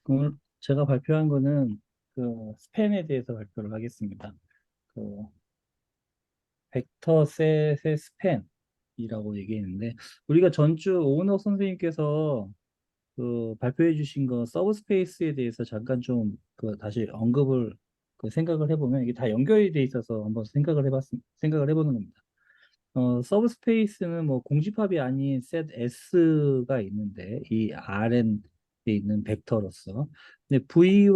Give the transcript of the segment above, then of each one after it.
오늘 제가 발표한 거는 그 스팬에 대해서 발표를 하겠습니다. 그 벡터 셋의 스팬이라고 얘기했는데 우리가 전주 오은호 선생님께서 그 발표해 주신 거 서브스페이스에 대해서 잠깐 좀 그 다시 언급을 그 생각을 해보면 이게 다 연결이 돼 있어서 한번 생각을 해보는 겁니다. 서브스페이스는 뭐 공집합이 아닌 셋 S가 있는데 이 Rn에 있는 벡터로서 근데 V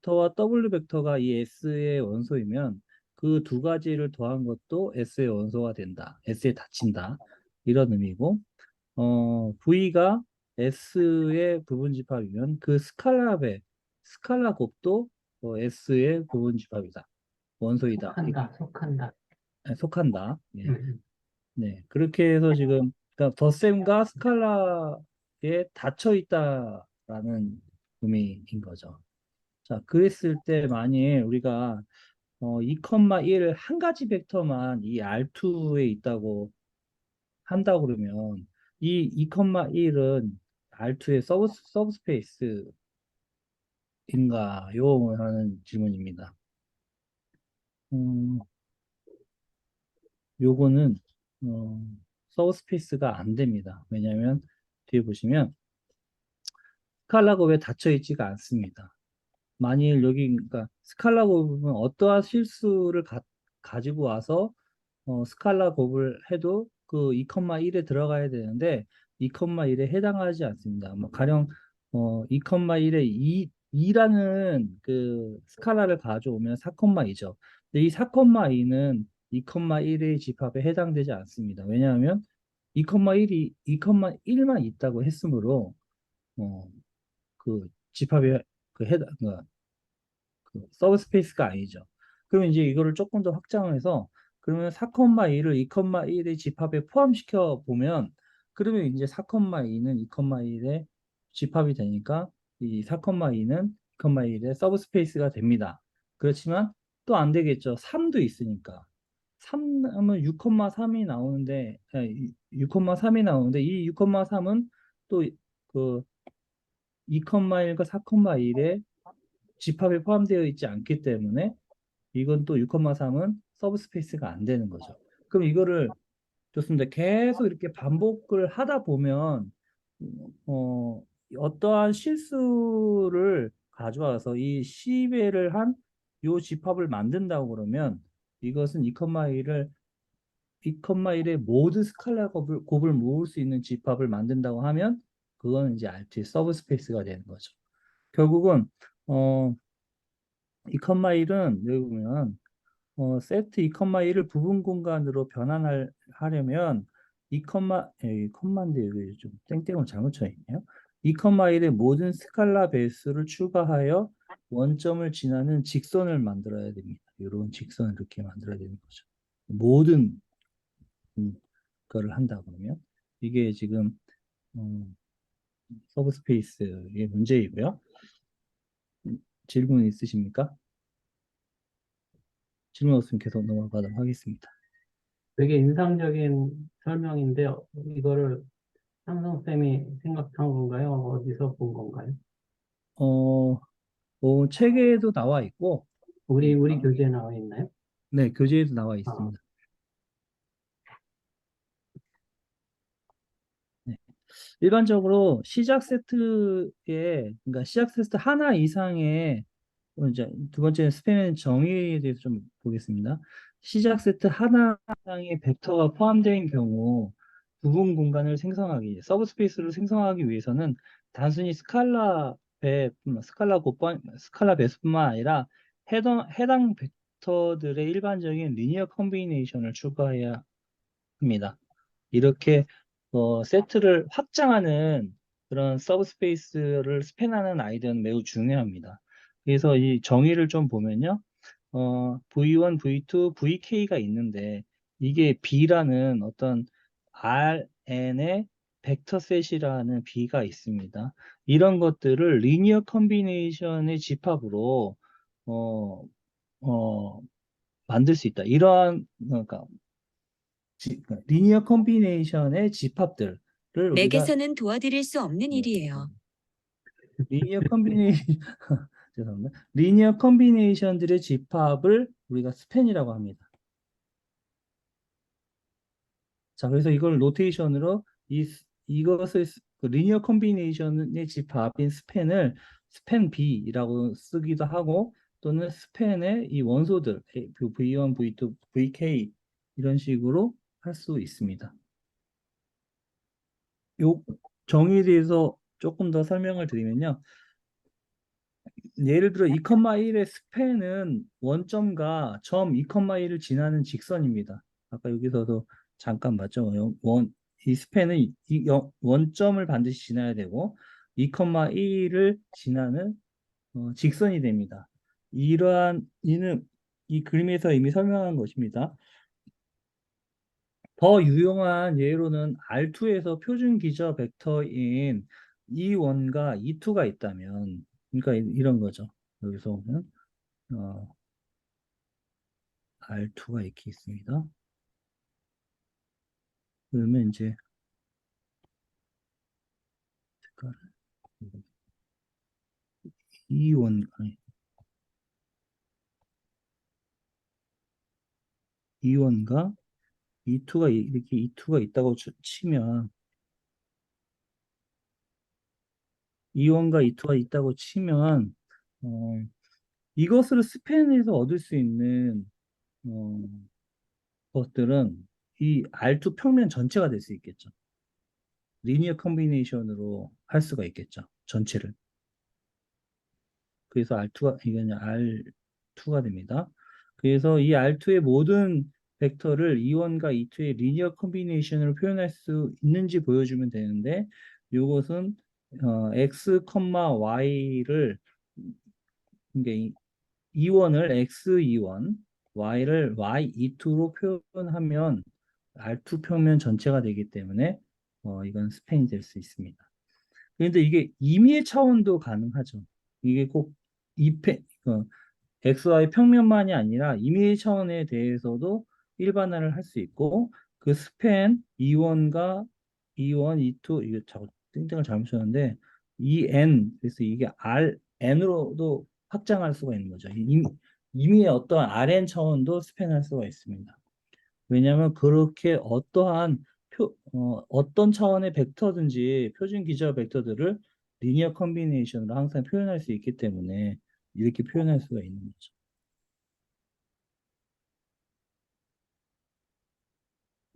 벡터와 W 벡터가 이 S의 원소이면 그 두 가지를 더한 것도 S의 원소가 된다. S에 닫힌다. 이런 의미고 V가 S의 부분집합이면 그 스칼라 곱도 S의 부분집합이다. 원소이다. 속한다. 속한다. 예. 음. 네, 그렇게 해서 지금 그러니까 덧셈과 스칼라에 닫혀 있다라는 의미인 거죠. 자, 그랬을 때 만일 우리가 2,1 한 가지 벡터만 이 R2에 있다고 한다고 그러면 이 2,1은 R2의 서브스페이스인가요? 하는 질문입니다. 음, 요거는 어, 서브스페이스가 안 됩니다. 왜냐하면 뒤에 보시면 스칼라곱에 닫혀 있지가 않습니다. 만일 여기 그러니까 스칼라곱은 어떠한 실수를 가지고 와서 스칼라곱을 해도 그 2,1에 들어가야 되는데 2,1에 해당하지 않습니다. 뭐 가령 2,1에 2라는 그 스칼라를 가져오면 4,2죠. 근데 이 4,2는 2,1의 집합에 해당되지 않습니다. 왜냐하면 2,1만 있다고 했으므로 어, 그 집합에 그 해당 그 서브스페이스가 아니죠. 그러면 이제 이거를 조금 더 확장을 해서 그러면 4,2를 2,1의 집합에 포함시켜 보면 그러면 이제 4,2는 2,1의 집합이 되니까 이 4,2는 2,1의 서브스페이스가 됩니다. 그렇지만 또 안 되겠죠. 3도 있으니까. 3은 6,3이 나오는데 6,3이 나오는데 이 6,3은 또 그 2,1과 4,1의 집합에 포함되어 있지 않기 때문에 이건 또 6,3은 서브스페이스가 안 되는 거죠. 그럼 이거를 좋습니다. 계속 이렇게 반복을 하다 보면 어, 어떠한 실수를 가져와서 이 C배를 한 요 집합을 만든다고 그러면 이것은 2,1의 모든 스칼라 곱을 모을 수 있는 집합을 만든다고 하면 그거는 이제 RT 서브스페이스가 되는 거죠. 결국은 어, 2,1은 여기 보면 세트 2,1을 부분 공간으로 변환하려면 2, 컴마인데 여기 좀 땡땡을 잘못 쳐 있네요. 2,1의 모든 스칼라 배수를 추가하여 원점을 지나는 직선을 만들어야 됩니다. 이런 직선을 이렇게 만들어야 되는 거죠. 모든 거를 한다 그러면 이게 지금 서브스페이스의 문제이고요. 질문 있으십니까? 질문 없으면 계속 넘어가도록 하겠습니다. 되게 인상적인 설명인데 이거를 삼성쌤이 생각한 건가요? 어디서 본 건가요? 어, 책에도 나와 있고, 우리 교재에 나와 있나요? 네, 교재에도 나와 아, 있습니다. 네. 일반적으로 그러니까 시작 세트 하나 이상의, 이제 두 번째 스팸의 정의에 대해서 좀 보겠습니다. 시작 세트 하나 이상의 벡터가 포함된 경우, 부분 공간을 서브스페이스를 생성하기 위해서는 단순히 스칼라 배수뿐만 아니라 해당 벡터들의 일반적인 리니어 컨비네이션을 추가해야 합니다. 이렇게 세트를 확장하는 그런 서브스페이스를 스팬하는 아이들은 매우 중요합니다. 그래서 이 정의를 좀 보면요. V1, V2, VK가 있는데 이게 B라는 어떤 Rn의 벡터셋이라는 B가 있습니다. 이런 것들을 리니어 컨비네이션의 집합으로 어, 어, 만들 수 있다. 그러니까 리니어 컨비네이션의 집합들을 우리가 맥에서는 도와드릴 수 없는 네, 일이에요. 리니어 컨비네이션 죄송합니다. 리니어 컨비네이션들의 집합을 우리가 스팬이라고 합니다. 자, 그래서 이걸 노테이션으로 이것을 그 리니어 컨비네이션의 집합인 스팬을 스팬 B라고 쓰기도 하고 또는 스팬의 이 원소들 V1, V2, VK 이런 식으로 할 수 있습니다. 요 정의에 대해서 조금 더 설명을 드리면요. 예를 들어 2,1의 스팬은 원점과 점 2,1을 지나는 직선입니다. 아까 여기서도 잠깐 봤죠. 이 스팬은 원점을 반드시 지나야 되고 2,1을 지나는 직선이 됩니다. 이는 이 그림에서 이미 설명한 것입니다. 더 유용한 예로는 R2에서 표준 기저 벡터인 E1과 E2가 있다면, 그러니까 이런 거죠. 여기서 보면 R2가 이렇게 있습니다. 그러면 이제 색깔을 E1 아니 E1과 E2가 이렇게 E2가 있다고 치면 E1과 E2가 있다고 치면 어, 이것을 스팬에서 얻을 수 있는 어, 것들은 이 R2 평면 전체가 될 수 있겠죠. 리니어 컨비네이션으로 할 수가 있겠죠. 전체를. 그래서 R2가 이게 R2가 됩니다. 그래서 이 R2의 모든 벡터를 E1과 E2의 리니어 컨비네이션으로 표현할 수 있는지 보여주면 되는데 이것은 x, y를 이게 E1을 x2, y를 y2로 표현하면 R2 평면 전체가 되기 때문에 이건 스팬이 될 수 있습니다. 그런데 이게 임의의 차원도 가능하죠. 이게 꼭 XY 평면만이 아니라 임의 차원에 대해서도 일반화를 할 수 있고 그 스팬 E1과 E1, E2 이게 자꾸 땡땡을 잘못 쳤는데 EN 그래서 이게 RN으로도 확장할 수가 있는 거죠. 임의의 어떠한 RN 차원도 스팬할 수가 있습니다. 왜냐하면 그렇게 어떤 차원의 벡터든지 표준 기저 벡터들을 리니어 컨비네이션으로 항상 표현할 수 있기 때문에 이렇게 표현할 수가 있는 거죠.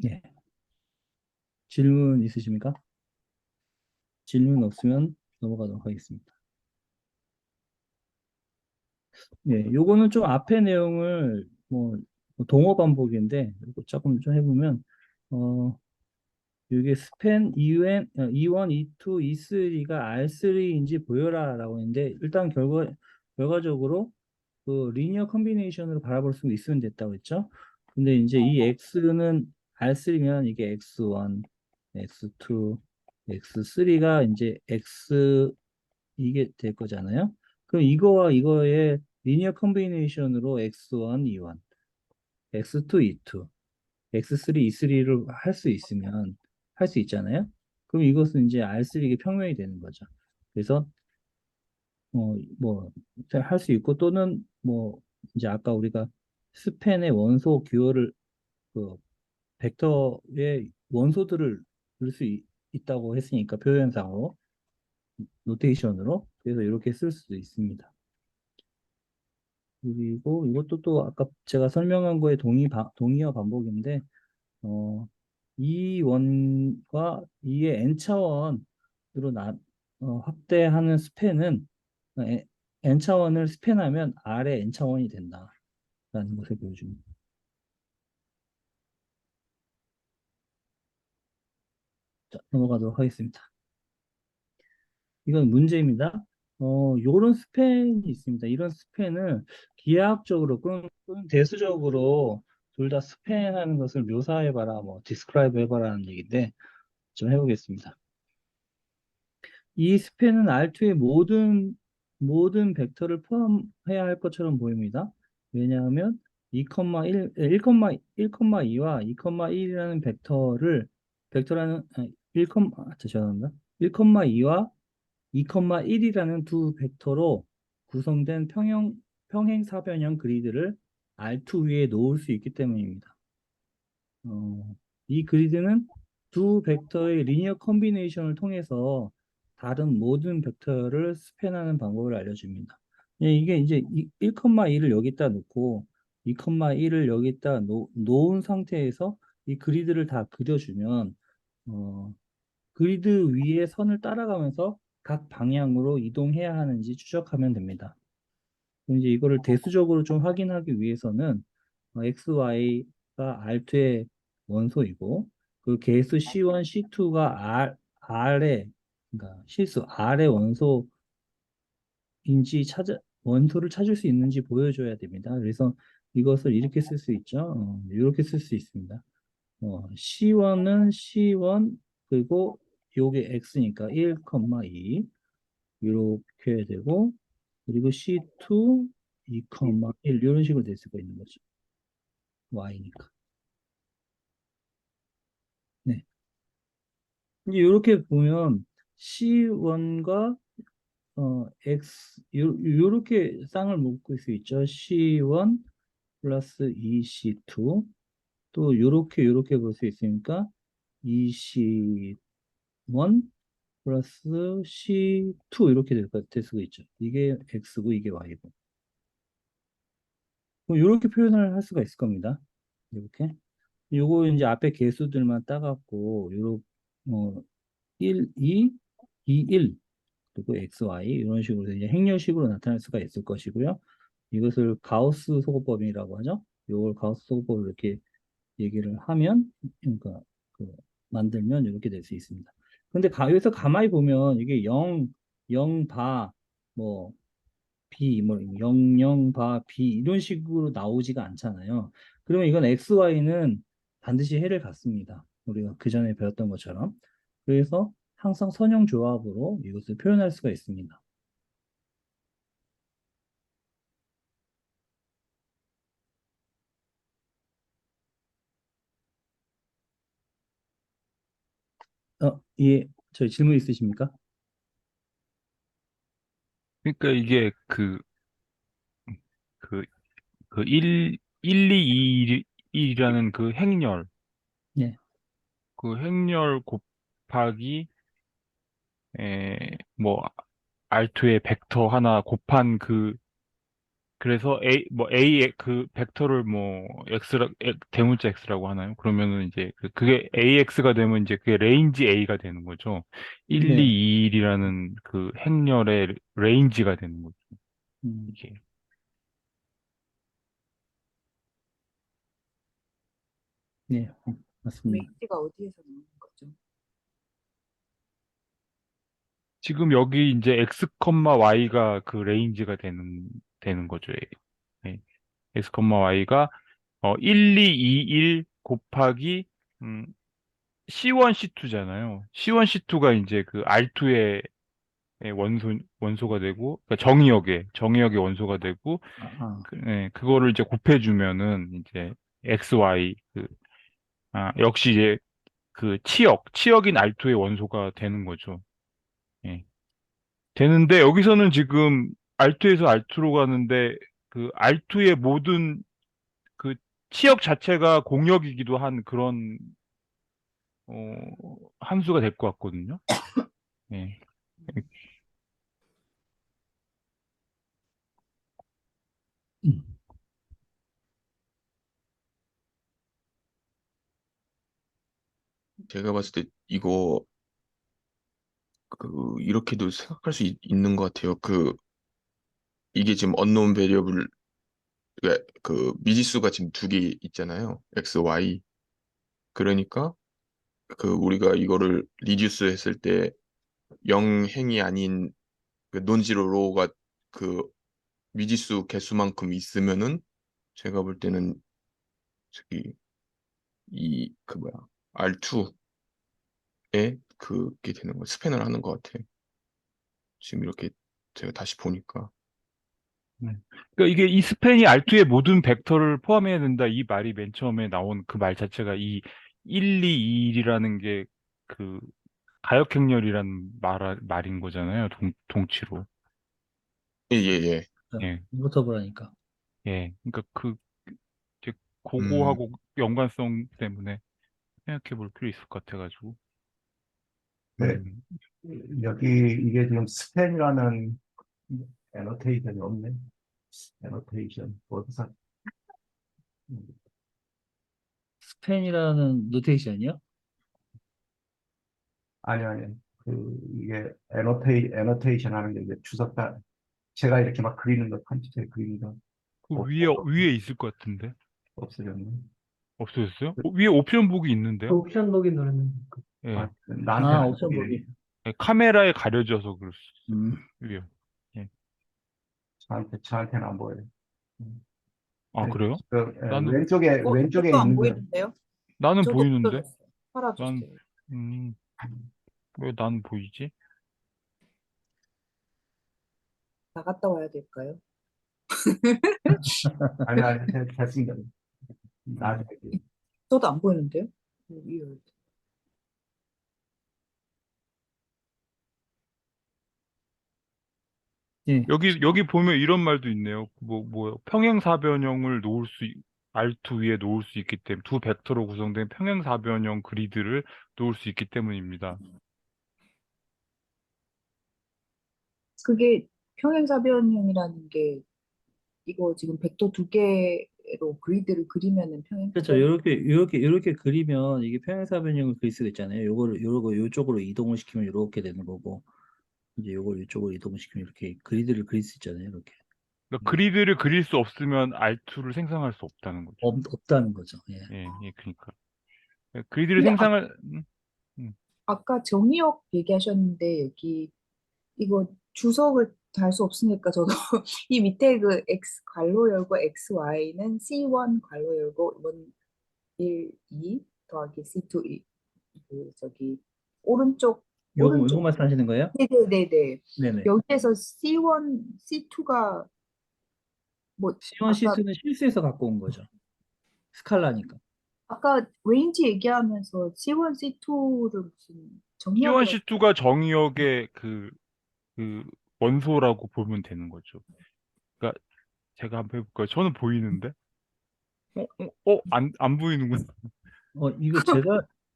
예. 질문 있으십니까? 질문 없으면 넘어가도록 하겠습니다. 예, 요거는 좀 앞의 내용을 뭐 동어 반복인데 이거 조금 좀 해보면 이게 스팬 E1, E2, E3가 R3인지 보여라라고 했는데 일단 결과적으로 그 리니어 컨비네이션으로 바라볼 수 있으면 됐다고 했죠. 근데 이제 이 X는 R3면 이게 X1, X2, X3가 이제 X 이게 될 거잖아요. 그럼 이거와 이거의 리니어 컨비네이션으로 X1, E1, X2, E2, X3, E3를 할 수 있으면 할 수 있잖아요. 그럼 이것은 이제 R3의 평면이 되는 거죠. 그래서 뭐 할 수 있고 또는 뭐 이제 아까 우리가 스팬의 원소 듀얼을 그 벡터의 원소들을 넣을 수 있다고 했으니까 표현상으로 노테이션으로 그래서 이렇게 쓸 수도 있습니다. 그리고 이것도 또 아까 제가 설명한 거에 동의어 반복인데 이 원과 이의 n 차원으로 확대하는 스팬은 n 차원을 스팬하면 R의 n 차원이 된다라는 것을 보여줍니다. 자, 넘어가도록 하겠습니다. 이건 문제입니다. 요런 스팬이 있습니다. 이런 스팬을 기하학적으로 또는 대수적으로 둘 다 스팬하는 것을 묘사해봐라, 뭐, 디스크라이브 해봐라는 얘기인데, 좀 해보겠습니다. 이 스팬은 R2의 모든 벡터를 포함해야 할 것처럼 보입니다. 왜냐하면 2,1, 1,2와 2,1이라는 벡터라는, 죄송합니다. 1,2와 2,1이라는 두 벡터로 구성된 평행사변형 그리드를 R2 위에 놓을 수 있기 때문입니다. 이 그리드는 두 벡터의 리니어 컨비네이션을 통해서 다른 모든 벡터를 스팬하는 방법을 알려줍니다. 이게 이제 1,2를 여기다 놓고 2,1을 여기다 놓은 상태에서 이 그리드를 다 그려주면 어, 그리드 위에 선을 따라가면서 각 방향으로 이동해야 하는지 추적하면 됩니다. 이제 이거를 대수적으로 좀 확인하기 위해서는 x, y가 R2의 원소이고 그 개수 C1, C2가 R의 그러니까 실수 R의 원소를 찾을 수 있는지 보여줘야 됩니다. 그래서 이것을 이렇게 쓸 수 있죠. 이렇게 쓸 수 있습니다. C1은 C1 그리고 요게 X니까 1, 2 이렇게 해야 되고 그리고 C2 2,1 이런 식으로 될 수가 있는 거죠. Y니까. 네. 이제 이렇게 보면 C1과 X 요렇게 쌍을 묶을 수 있죠. C1 플러스 2C2 또 요렇게 볼 수 있으니까 2C1 플러스 C2 이렇게 될 수가 있죠. 이게 X고 이게 Y고. 이렇게 표현을 할 수가 있을 겁니다. 이렇게. 요거 이제 앞에 개수들만 따갖고 어, 1, 2, 2, 1 그리고 x, y 이런 식으로 이제 행렬식으로 나타낼 수가 있을 것이고요. 이것을 가우스 소거법이라고 하죠. 요걸 가우스 소거법을 이렇게 얘기를 하면 그러니까 그 만들면 이렇게 될 수 있습니다. 근데 여기서 가만히 보면 이게 0, 0 바, 뭐 B, 뭐 00, 바, B 이런 식으로 나오지가 않잖아요. 그러면 이건 XY는 반드시 해를 갖습니다. 우리가 그 전에 배웠던 것처럼. 그래서 항상 선형 조합으로 이것을 표현할 수가 있습니다. 예, 저희 질문 있으십니까? 그러니까 이게 그, 그 1, 2, 1이라는 그 행렬, 예, 그 행렬 곱하기, 뭐, R2의 벡터 하나 곱한 그래서 그 벡터를 뭐, 대문자 X라고 하나요? 그러면은 이제, 그게 AX가 되면 이제 그게 레인지 A가 되는 거죠. 1, 네, 2, 1이라는 그 행렬의 레인지가 되는 거죠. 음, 이게. 네, 맞습니다. 웨이트가 어디에서 나오는 거죠? 지금 여기 이제 x, y가 그 레인지가 되는 거죠. 예. x, y가 1, 2, 2, 1 곱하기 음, C1, C2잖아요. C1, C2가 이제 그 R2의 원소가 되고 그러니까 정의역의 원소가 되고 아, 아, 그거를 이제 곱해주면은 이제 x, y 역시 이제 그 치역인 R2의 원소가 되는 거죠. 예. 되는데 여기서는 지금 R2에서 R2로 가는데 그 R2의 모든 그 치역 자체가 공역이기도 한 그런 함수가 될 것 같거든요. 예. 음, 제가 봤을 때 이거 이렇게도 생각할 수 있는 것 같아요. 이게 지금 언노운 베리어블 그 미지수가 지금 두 개 있잖아요. x, y. 그러니까 우리가 이거를 리듀스 했을 때 0행이 아닌 그 논지로 로가 그 미지수 개수만큼 있으면은 제가 볼 때는 저기 뭐야 R2에 그게 되는 거 스팬을 하는 것 같아요. 지금 이렇게 제가 다시 보니까. 네. 그러니까 이게 이 스팬이 R2의 모든 벡터를 포함해야 된다. 이 말이 맨 처음에 나온 그 말 자체가 이 1, 2, 2, 1이라는 게 그 가역행렬이란 말인 거잖아요. 동치로. 예, 예, 예. 예, 인버터블 하니까. 예. 그러니까 이제 음, 그거하고 연관성 때문에 생각해 볼 필요 있을 것 같아가지고. 네, 음. 여기 이게 지금 스펜이라는 애노테이션이 없네. 애노테이션 어디서 스펜이라는 노테이션이요? 아니 이게 애노테이션 하는 게 이게 주석다 제가 이렇게 막 그리는 거 편집체 그리는 거 그 없, 위에 있을 것 같은데. 없어졌네. 없어졌어요? 위에 옵션 북이 있는데요? 옵션 보기 누르면 예. 나한테는 안 옵션 보이네. 보기. 예, 카메라에 가려져서 그럴 수 음. 있어요. 예. 저한테는 안 보여요. 음. 아, 그래요? 그, 나는, 왼쪽에 저도 안 있는 거 보이는데요? 나는 저도 보이는데? 없어졌어요. 난, 사라졌어요. 음, 왜 난 보이지? 나갔다 와야 될까요? 아니 됐습니다. 나중에 저도 안 보이는데요? 예. 여기 보면 이런 말도 있네요. 뭐요? 평행사변형을 R2 위에 놓을 수 있기 때문에, 두 벡터로 구성된 평행사변형 그리드를 놓을 수 있기 때문입니다. 그게 평행사변형이라는 게 이거 지금 벡터 두 개로 그리드를 그리면은 그렇죠. 평행사변. 이렇게 그리면 이게 평행사변형을 그릴 수가 있잖아요. 요쪽으로 이동을 시키면 이렇게 되는 거고, 이제 요걸 이쪽으로 이동을 시키면 이렇게 그리드를 그릴 수 있잖아요. 이렇게. 그러니까 그리드를 그릴 수 없으면 R2를 생성할 수 없다는 거죠. 없다는 거죠. 예. 예, 그러니까. 그리드를 근데 아까 정의역 얘기하셨는데 여기 이거 주석을 달 수 없으니까 저도 이 밑에 그 x 괄호 열고 xy는 C1 괄호 열고 1, 2 더하기 C2 그 저기 오른쪽 요거 말씀하시는 거예요? 네네네네 네네. 여기에서 C1, C2가 뭐 C1, C2는 실수해서 갖고 온 거죠. 스칼라니까. 아까 레인지 얘기하면서 C1, C2를 무슨 정리하고 C1C2가 정의역의 그 원소라고 보면 되는 거죠. 그러니까 제가 한번 해볼까요? 저는 보이는데? 안 보이는구나.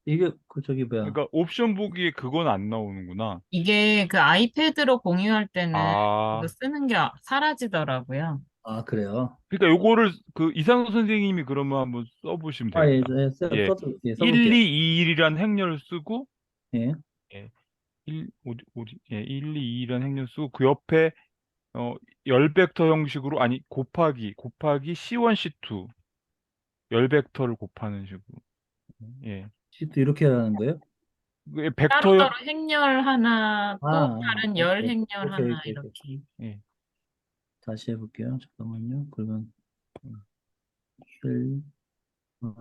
이게 저기 뭐야. 그러니까 옵션 보기에 그건 안 나오는구나. 이게 그 아이패드로 공유할 때는 이거 아, 쓰는 게 사라지더라고요. 아, 그래요? 그러니까 요거를 이상도 선생님이 그러면 한번 써보시면 아, 예, 되겠다. 예, 써볼게요. 1221이란 행렬을 쓰고, 예. 예, 1, 2, 2라는 행렬 쓰고, 그 옆에, 열 벡터 형식으로, 아니, 곱하기 C1, C2, 열 벡터를 곱하는 식으로. 예. C2 이렇게 하라는 거예요? 벡터, 따로따로 행렬 하나, 또 다른 열 오케이, 행렬 오케이, 하나 오케이. 이렇게. 예. 다시 해볼게요. 잠깐만요. 그러면 음.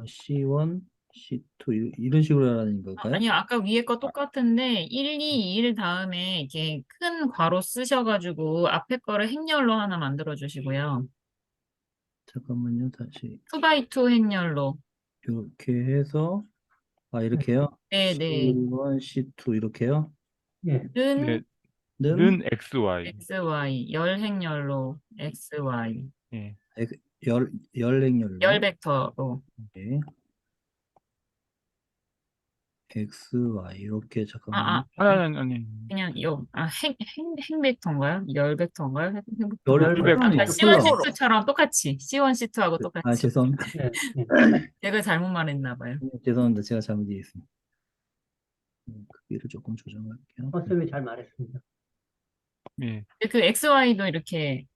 C1, C2 이런 식으로 하라는 걸까요? 아니요, 아까 위에 거 똑같은데 1, 2, 1 다음에 이렇게 큰 괄호 쓰셔가지고 앞에 거를 행렬로 하나 만들어 주시고요. 잠깐만요. 다시 2x2 행렬로. 이렇게 해서 이렇게요. 네네. C1, C2 이렇게요. 예. 네, 는 는 XY. XY, 열 행렬로 XY, 예. 열 행렬로. 열 벡터로. 네. X, Y 이렇게 아, 잠깐만요. 아니. 그냥 행 벡터인가요? 열 벡터인가요? 열 백- 아까 벡터. C1, C2처럼 똑같이. C1, C2하고 똑같이. 죄송합니다. 예. 예. 제가 잘못 말했나 봐요. 죄송합니다. 제가 잘못 이해했습니다. 크기를 조금 조정할게요. 선생님이 잘 말했습니다. 예. 그 XY도 이렇게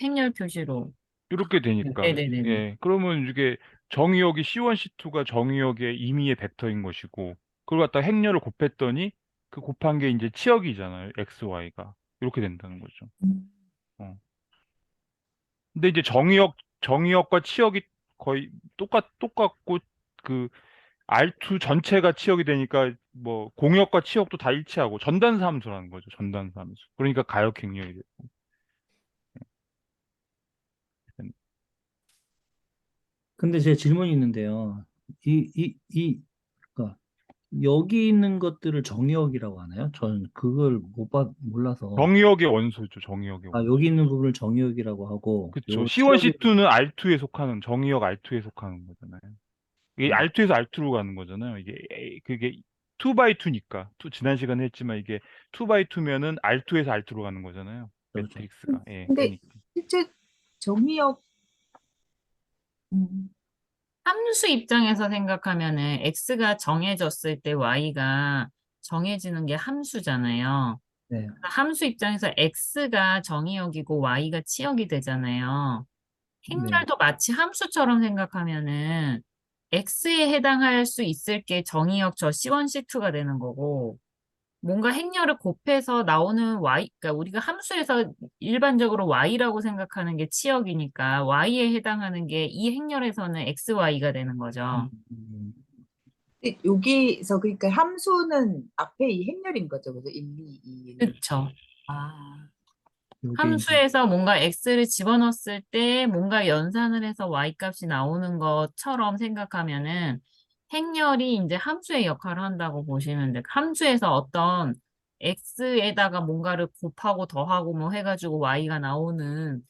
행렬 표시로. 이렇게 되니까. 네네네. 예. 그러면 이게 정의역이 C1, C2가 정의역의 임의의 벡터인 것이고, 그걸 갖다 행렬을 곱했더니 그 곱한 게 이제 치역이잖아요. XY가. 이렇게 된다는 거죠. 어. 근데 이제 정의역과 치역이 거의 똑같고, 그 R2 전체가 치역이 되니까 뭐 공역과 치역도 다 일치하고 전단사 함수라는 거죠. 전단사 함수. 그러니까 가역행렬이 되고. 근데 제 질문이 있는데요. 그러니까 여기 있는 것들을 정의역이라고 하나요? 저는 그걸 몰라서. 정의역의 원소죠. 정의역의 아, 원소. 여기 있는 부분을 정의역이라고 하고, 그쵸. 요 C1, 치역에, C2는 R2에 속하는 정의역 R2에 속하는 거잖아요. 이게 음, R2에서 R2로 가는 거잖아요. 그게 2x2니까. 지난 시간에 했지만 이게 2x2면은 R2에서 R2로 가는 거잖아요. 그렇죠. 매트릭스가. 예, 근데 그러니까. 실제 정의역 음, 함수 입장에서 생각하면은 x가 정해졌을 때 y가 정해지는 게 함수잖아요. 네, 함수 입장에서 x가 정의역이고 y가 치역이 되잖아요. 네. 행렬도 마치 함수처럼 생각하면은 x에 해당할 수 있을 게 정의역 저 C1, C2가 되는 거고 뭔가 행렬을 곱해서 나오는 y, 그러니까 우리가 함수에서 일반적으로 y라고 생각하는 게 치역이니까 y에 해당하는 게 이 행렬에서는 x, y가 되는 거죠. 음, 근데 여기서 그러니까 함수는 앞에 이 행렬인 거죠. 그래서 1, 2, 2, 1. 그렇죠. 아, 요게 이제, 함수에서 뭔가 x를 집어넣었을 때 뭔가 연산을 해서 y 값이 나오는 것처럼 생각하면은 행렬이 이제 함수의 역할을 한다고 보시면 돼요. 함수에서 어떤 x에다가 뭔가를 곱하고 더하고 뭐 해가지고 y가 나오는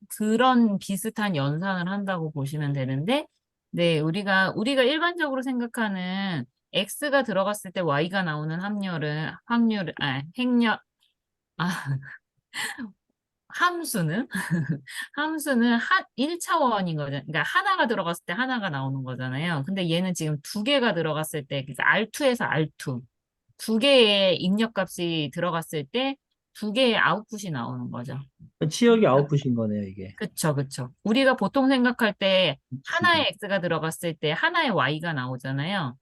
그런 비슷한 연산을 한다고 보시면 되는데, 네, 우리가 일반적으로 생각하는 x가 들어갔을 때 y가 나오는 행렬, 아, 함수는 함수는 1차원인 거죠. 그러니까 하나가 들어갔을 때 하나가 나오는 거잖아요. 근데 얘는 지금 두 개가 들어갔을 때, 그래서 R2에서 R2, 두 개의 입력값이 들어갔을 때 두 개의 아웃풋이 나오는 거죠. 치역이 아웃풋인 거네요, 이게. 그쵸, 그쵸. 우리가 보통 생각할 때 음, 하나의 X가 들어갔을 때 하나의 Y가 나오잖아요.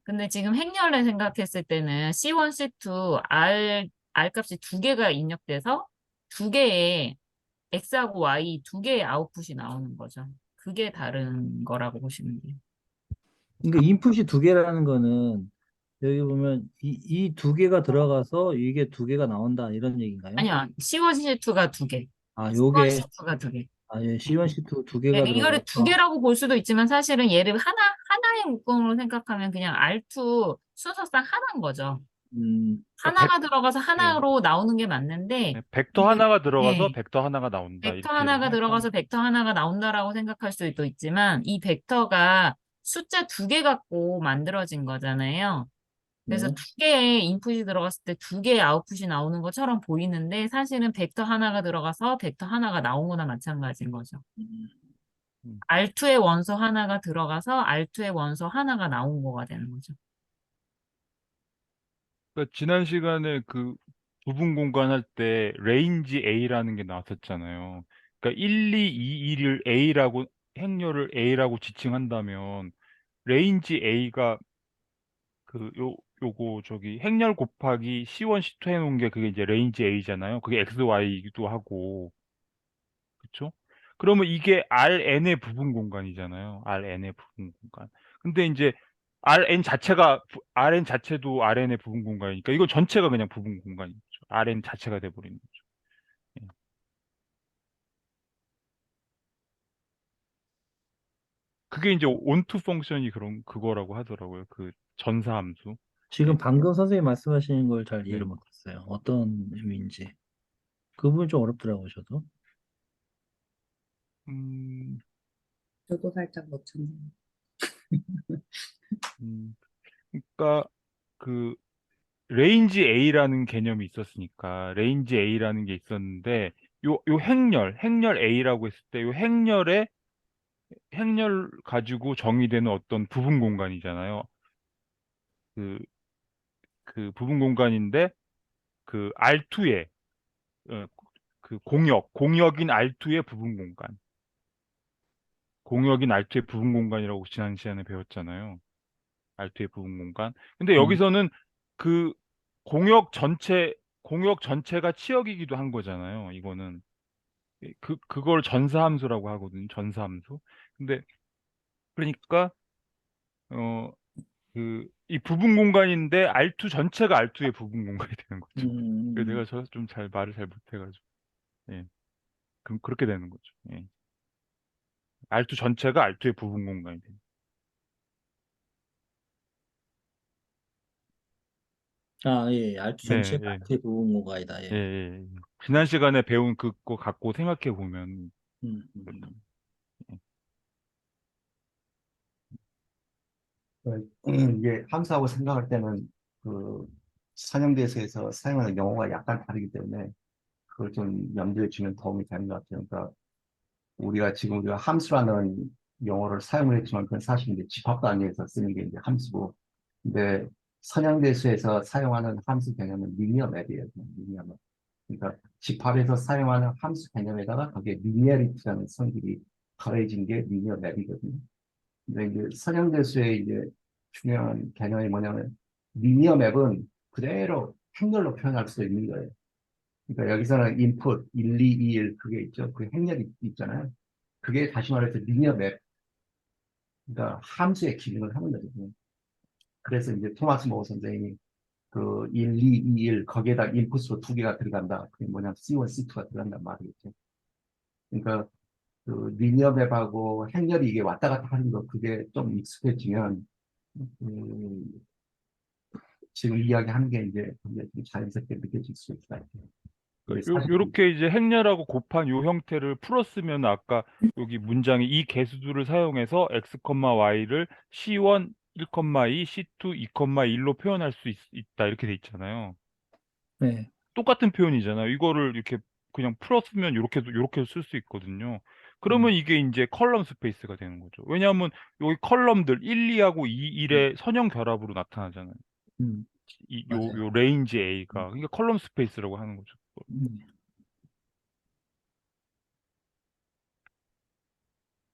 근데 지금 행렬을 생각했을 때는 C1, C2, R 값이 두 개가 입력돼서 두 개의 X하고 Y 두 개의 아웃풋이 나오는 거죠. 그게 다른 거라고 보시면 돼요. 그러니까 인풋이 두 개라는 거는 여기 보면 이 두 개가 들어가서 이게 두 개가 나온다 이런 얘기인가요? 아니요, C1, C2가 두 개. 아, C1, 요게 C2가 두 개. C1, C2 두 예, 개가 이거를 두 들어가서 개라고 볼 수도 있지만 사실은 얘를 하나의 묶음으로 생각하면 그냥 R2 순서상 하나인 거죠. 그러니까 하나가 들어가서 예, 하나로 나오는 게 맞는데, 벡터 이게, 하나가 들어가서 예, 벡터 하나가 나온다. 벡터 이렇게 하나가 생각하면 들어가서 벡터 하나가 나온다라고 생각할 수도 있지만, 이 벡터가 숫자 두 개 갖고 만들어진 거잖아요. 그래서 네. 두 개의 인풋이 들어갔을 때 두 개의 아웃풋이 나오는 것처럼 보이는데, 사실은 벡터 하나가 들어가서 벡터 하나가 나온 거나 마찬가지인 거죠. 음. R2의 원소 하나가 들어가서 R2의 원소 하나가 나온 거가 되는 거죠. 그러니까 지난 시간에 그 부분 공간 할 때 레인지 A라는 게 나왔었잖아요. 그러니까 1, 2, 2, 1을 A라고 행렬을 A라고 지칭한다면 레인지 A가 요거 저기 행렬 곱하기 C1, C2 해놓은 게 그게 이제 레인지 A잖아요. 그게 X, Y이기도 하고 그쵸? 그러면 이게 Rn의 부분 공간이잖아요. Rn의 부분 공간. 근데 이제 Rn 자체도 Rn의 부분 공간이니까 이거 전체가 그냥 부분 공간이죠. Rn 자체가 돼버리는 거죠. 예. 그게 이제 온투 펑션이 그거라고 하더라고요. 그 전사함수. 지금 예. 방금 선생님 말씀하시는 걸 잘 이해를 네. 못했어요. 어떤 의미인지. 그 부분이 좀 어렵더라고요, 저도. 음, 저도 살짝 못 찾네요. 음, 그러니까 그 레인지 A라는 개념이 있었으니까 레인지 A라는 게 있었는데 요 행렬 A라고 했을 때 요 행렬 가지고 정의되는 어떤 부분 공간이잖아요. 그, 그 부분 공간인데 그 R2의 그 공역인 R2의 부분 공간. 공역인 R2의 부분 공간이라고 지난 시간에 배웠잖아요. R2의 부분 공간. 근데 음, 여기서는 그 공역 전체 공역 전체가 치역이기도 한 거잖아요. 이거는 그걸 전사함수라고 하거든요. 전사함수. 근데 그러니까 어 이 부분 공간인데 R2 전체가 R2의 부분 공간이 되는 거죠. 그래서 음, 내가 좀 잘 말을 잘 못해가지고 예, 그럼 그렇게 되는 거죠. 예. R2 전체가 R2의 부분 공간이 되는. 아, 예, R2 네, 전체가 예, R2의 부분모가이다. 예, 예. 예. 지난 시간에 배운 그거 갖고 생각해 보면 음, 그렇다. 이게 함수하고 생각할 때는 그 선형대수에서 사용하는 용어가 약간 다르기 때문에 그걸 좀 염두에 주면 도움이 되는 것 같아요. 그러니까 우리가 함수라는 용어를 사용을 했지만 그건 사실 이제 집합 단위에서 쓰는 게 이제 함수고, 근데 선형대수에서 사용하는 함수 개념은 리니어 맵이에요. 리니어 맵. 그러니까 집합에서 사용하는 함수 개념에다가 거기에 리니어리티라는 성질이 더해진 게 리니어 맵이거든요. 근데 이제 선형대수의 이제 중요한 개념이 뭐냐면 리니어 맵은 그대로 행렬로 표현할 수 있는 거예요. 그러니까 여기서는 input 1, 2, 2, 1 그게 있죠. 그 행렬이 있잖아요. 그게 다시 말해서 리니어 맵, 그러니까 함수의 기능을 하는 거죠. 그래서 이제 토마스 모어 선생님이 그 1, 2, 2, 1 거기에다 인풋으로 두 개가 들어간다. 그게 뭐냐면 C1, C2가 들어간단 말이겠죠. 그러니까 그 리니어 맵하고 행렬이 이게 왔다 갔다 하는 거 그게 좀 익숙해지면 음, 지금 이야기하는 게 이제 굉장히 좀 자연스럽게 느껴질 수 있다. 근데 사실 요렇게 이제 행렬하고 곱한 요 형태를 풀었으면 아까 여기 문장에 이 개수들을 사용해서 x, y를 C1 1, 2, C2 2, 1로 표현할 수 있다 이렇게 돼 있잖아요. 네. 똑같은 표현이잖아요. 이거를 이렇게 그냥 풀었으면 요렇게도 쓸 수 있거든요. 음, 그러면 이게 이제 컬럼 스페이스가 되는 거죠. 왜냐하면 여기 컬럼들 1, 2하고 2, 1의 선형 결합으로 나타나잖아요. 음, 요 맞아요. 레인지 음, A가. 그러니까 컬럼 스페이스라고 하는 거죠. 음.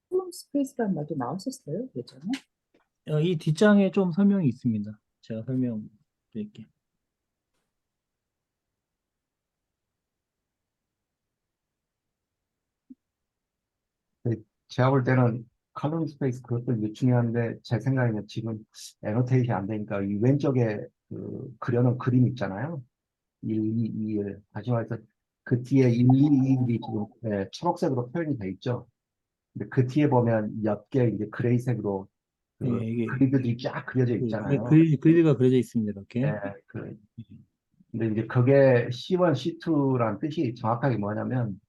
콜럼 스페이스라는 말도 나왔었어요, 예전에? 이 뒷장에 좀 설명이 있습니다. 제가 설명드릴게요. 제가 볼 때는 컬럼 스페이스 그것도 이제 중요한데 제 생각에는 지금 애노테이션이 안 되니까 이 왼쪽에 그 그려놓은 그림 있잖아요. 1, 2, 2, 1. 다시 말해서 그 뒤에 1, 2, 2, 1이 지금 초록색으로 표현이 돼 있죠. 근데 그 뒤에 보면 옅게 이제 그레이색으로 예, 그 이게 그리드들이 쫙 그려져 있잖아요. 그리드가 그려져 있습니다. 이렇게. 예, 그, 근데 이제 그게 C1, C2란 뜻이 정확하게 뭐냐면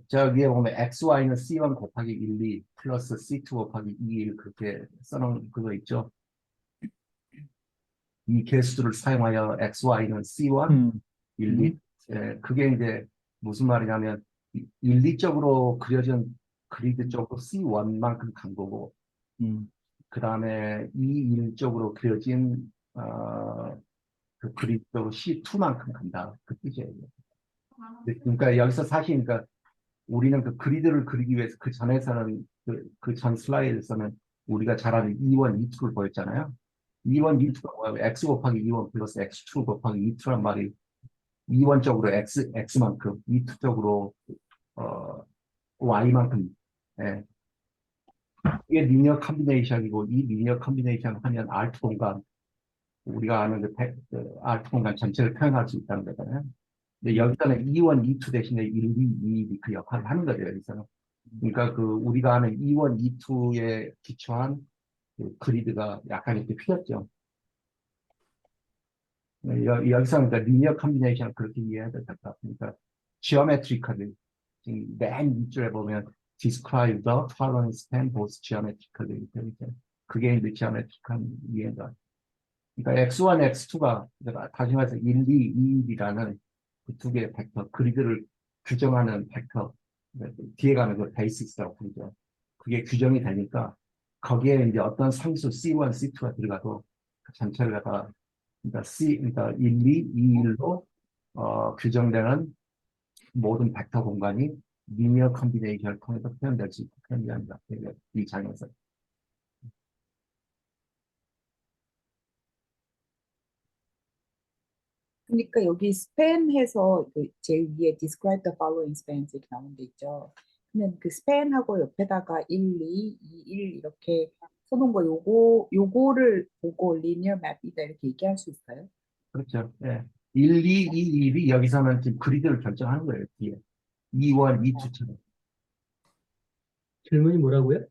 저 위에 보면 XY는 C1 곱하기 1, 2 플러스 C2 곱하기 2, 1 그렇게 써놓은 그거 있죠. 이 개수들을 사용하여 XY는 C1, 음, 1, 2. 음, 그게 이제 무슨 말이냐면 1, 2쪽으로 그려진 그리드 쪽으로 C1만큼 간 거고 음, 그 다음에 2, 1쪽으로 그려진 그 그리드 쪽으로 C2만큼 간다. 그 뜻이에요. 그러니까 여기서 사실 그러니까 우리는 그 그리드를 그리기 위해서 그 전에서는 그 전 슬라이드에서는 우리가 잘 아는 E1, E2를 보였잖아요. E1, E2가 뭐야? X 곱하기 E1 플러스 X2 곱하기 E2란 말이 E1 쪽으로 X만큼, E2 쪽으로 Y만큼. 예. 이게 리니어 컴비네이션이고 이 리니어 컴비네이션 하면 R2 공간 우리가 아는 그 R2 공간 전체를 표현할 수 있다는 거잖아요. 근데 여기서는 E1, E2 대신에 1, 2, 2그 역할을 하는 거죠, 여기서는. 그러니까 그 우리가 아는 E1, E2에 기초한 그 그리드가 약간 이렇게 휘었죠. 여기서는 그러니까 리니어 컴비네이션을 그렇게 이해해야 될 것 같으니까 geometrically 지금 맨 밑줄에 보면 describe the following span both geometrically 이렇게 그게 이제 geometric한 이해가. 그러니까 x1, x2가 다시 말해서 1, 2, 2, 1이라는 그 두 개의 벡터, 그리드를 규정하는 벡터, 뒤에 가는 걸 베이시스라고 부르죠. 그게 규정이 되니까 거기에 이제 어떤 상수 C1, C2가 들어가도 그 전체를 갖다가 그러니까 그러니까 1, 2, 2, 1로 규정되는 모든 벡터 공간이 리니어 컴비네이션을 통해서 표현될 수 있고 표현합니다. 이 장에서. 그러니까 여기 span해서 그 제일 위에 describe the following spans 이렇게 나온 데 있죠. 그러면 그 span하고 옆에다가 1, 2, 2, 1 이렇게 써놓은 거 요거를 보고 linear map이다 이렇게 얘기할 수 있어요? 그렇죠. 예. 1, 2, 2, 1이 여기서는 지금 그리드를 결정하는 거예요. 뒤에. 2, 1, 2, 2처럼. 질문이 뭐라고요?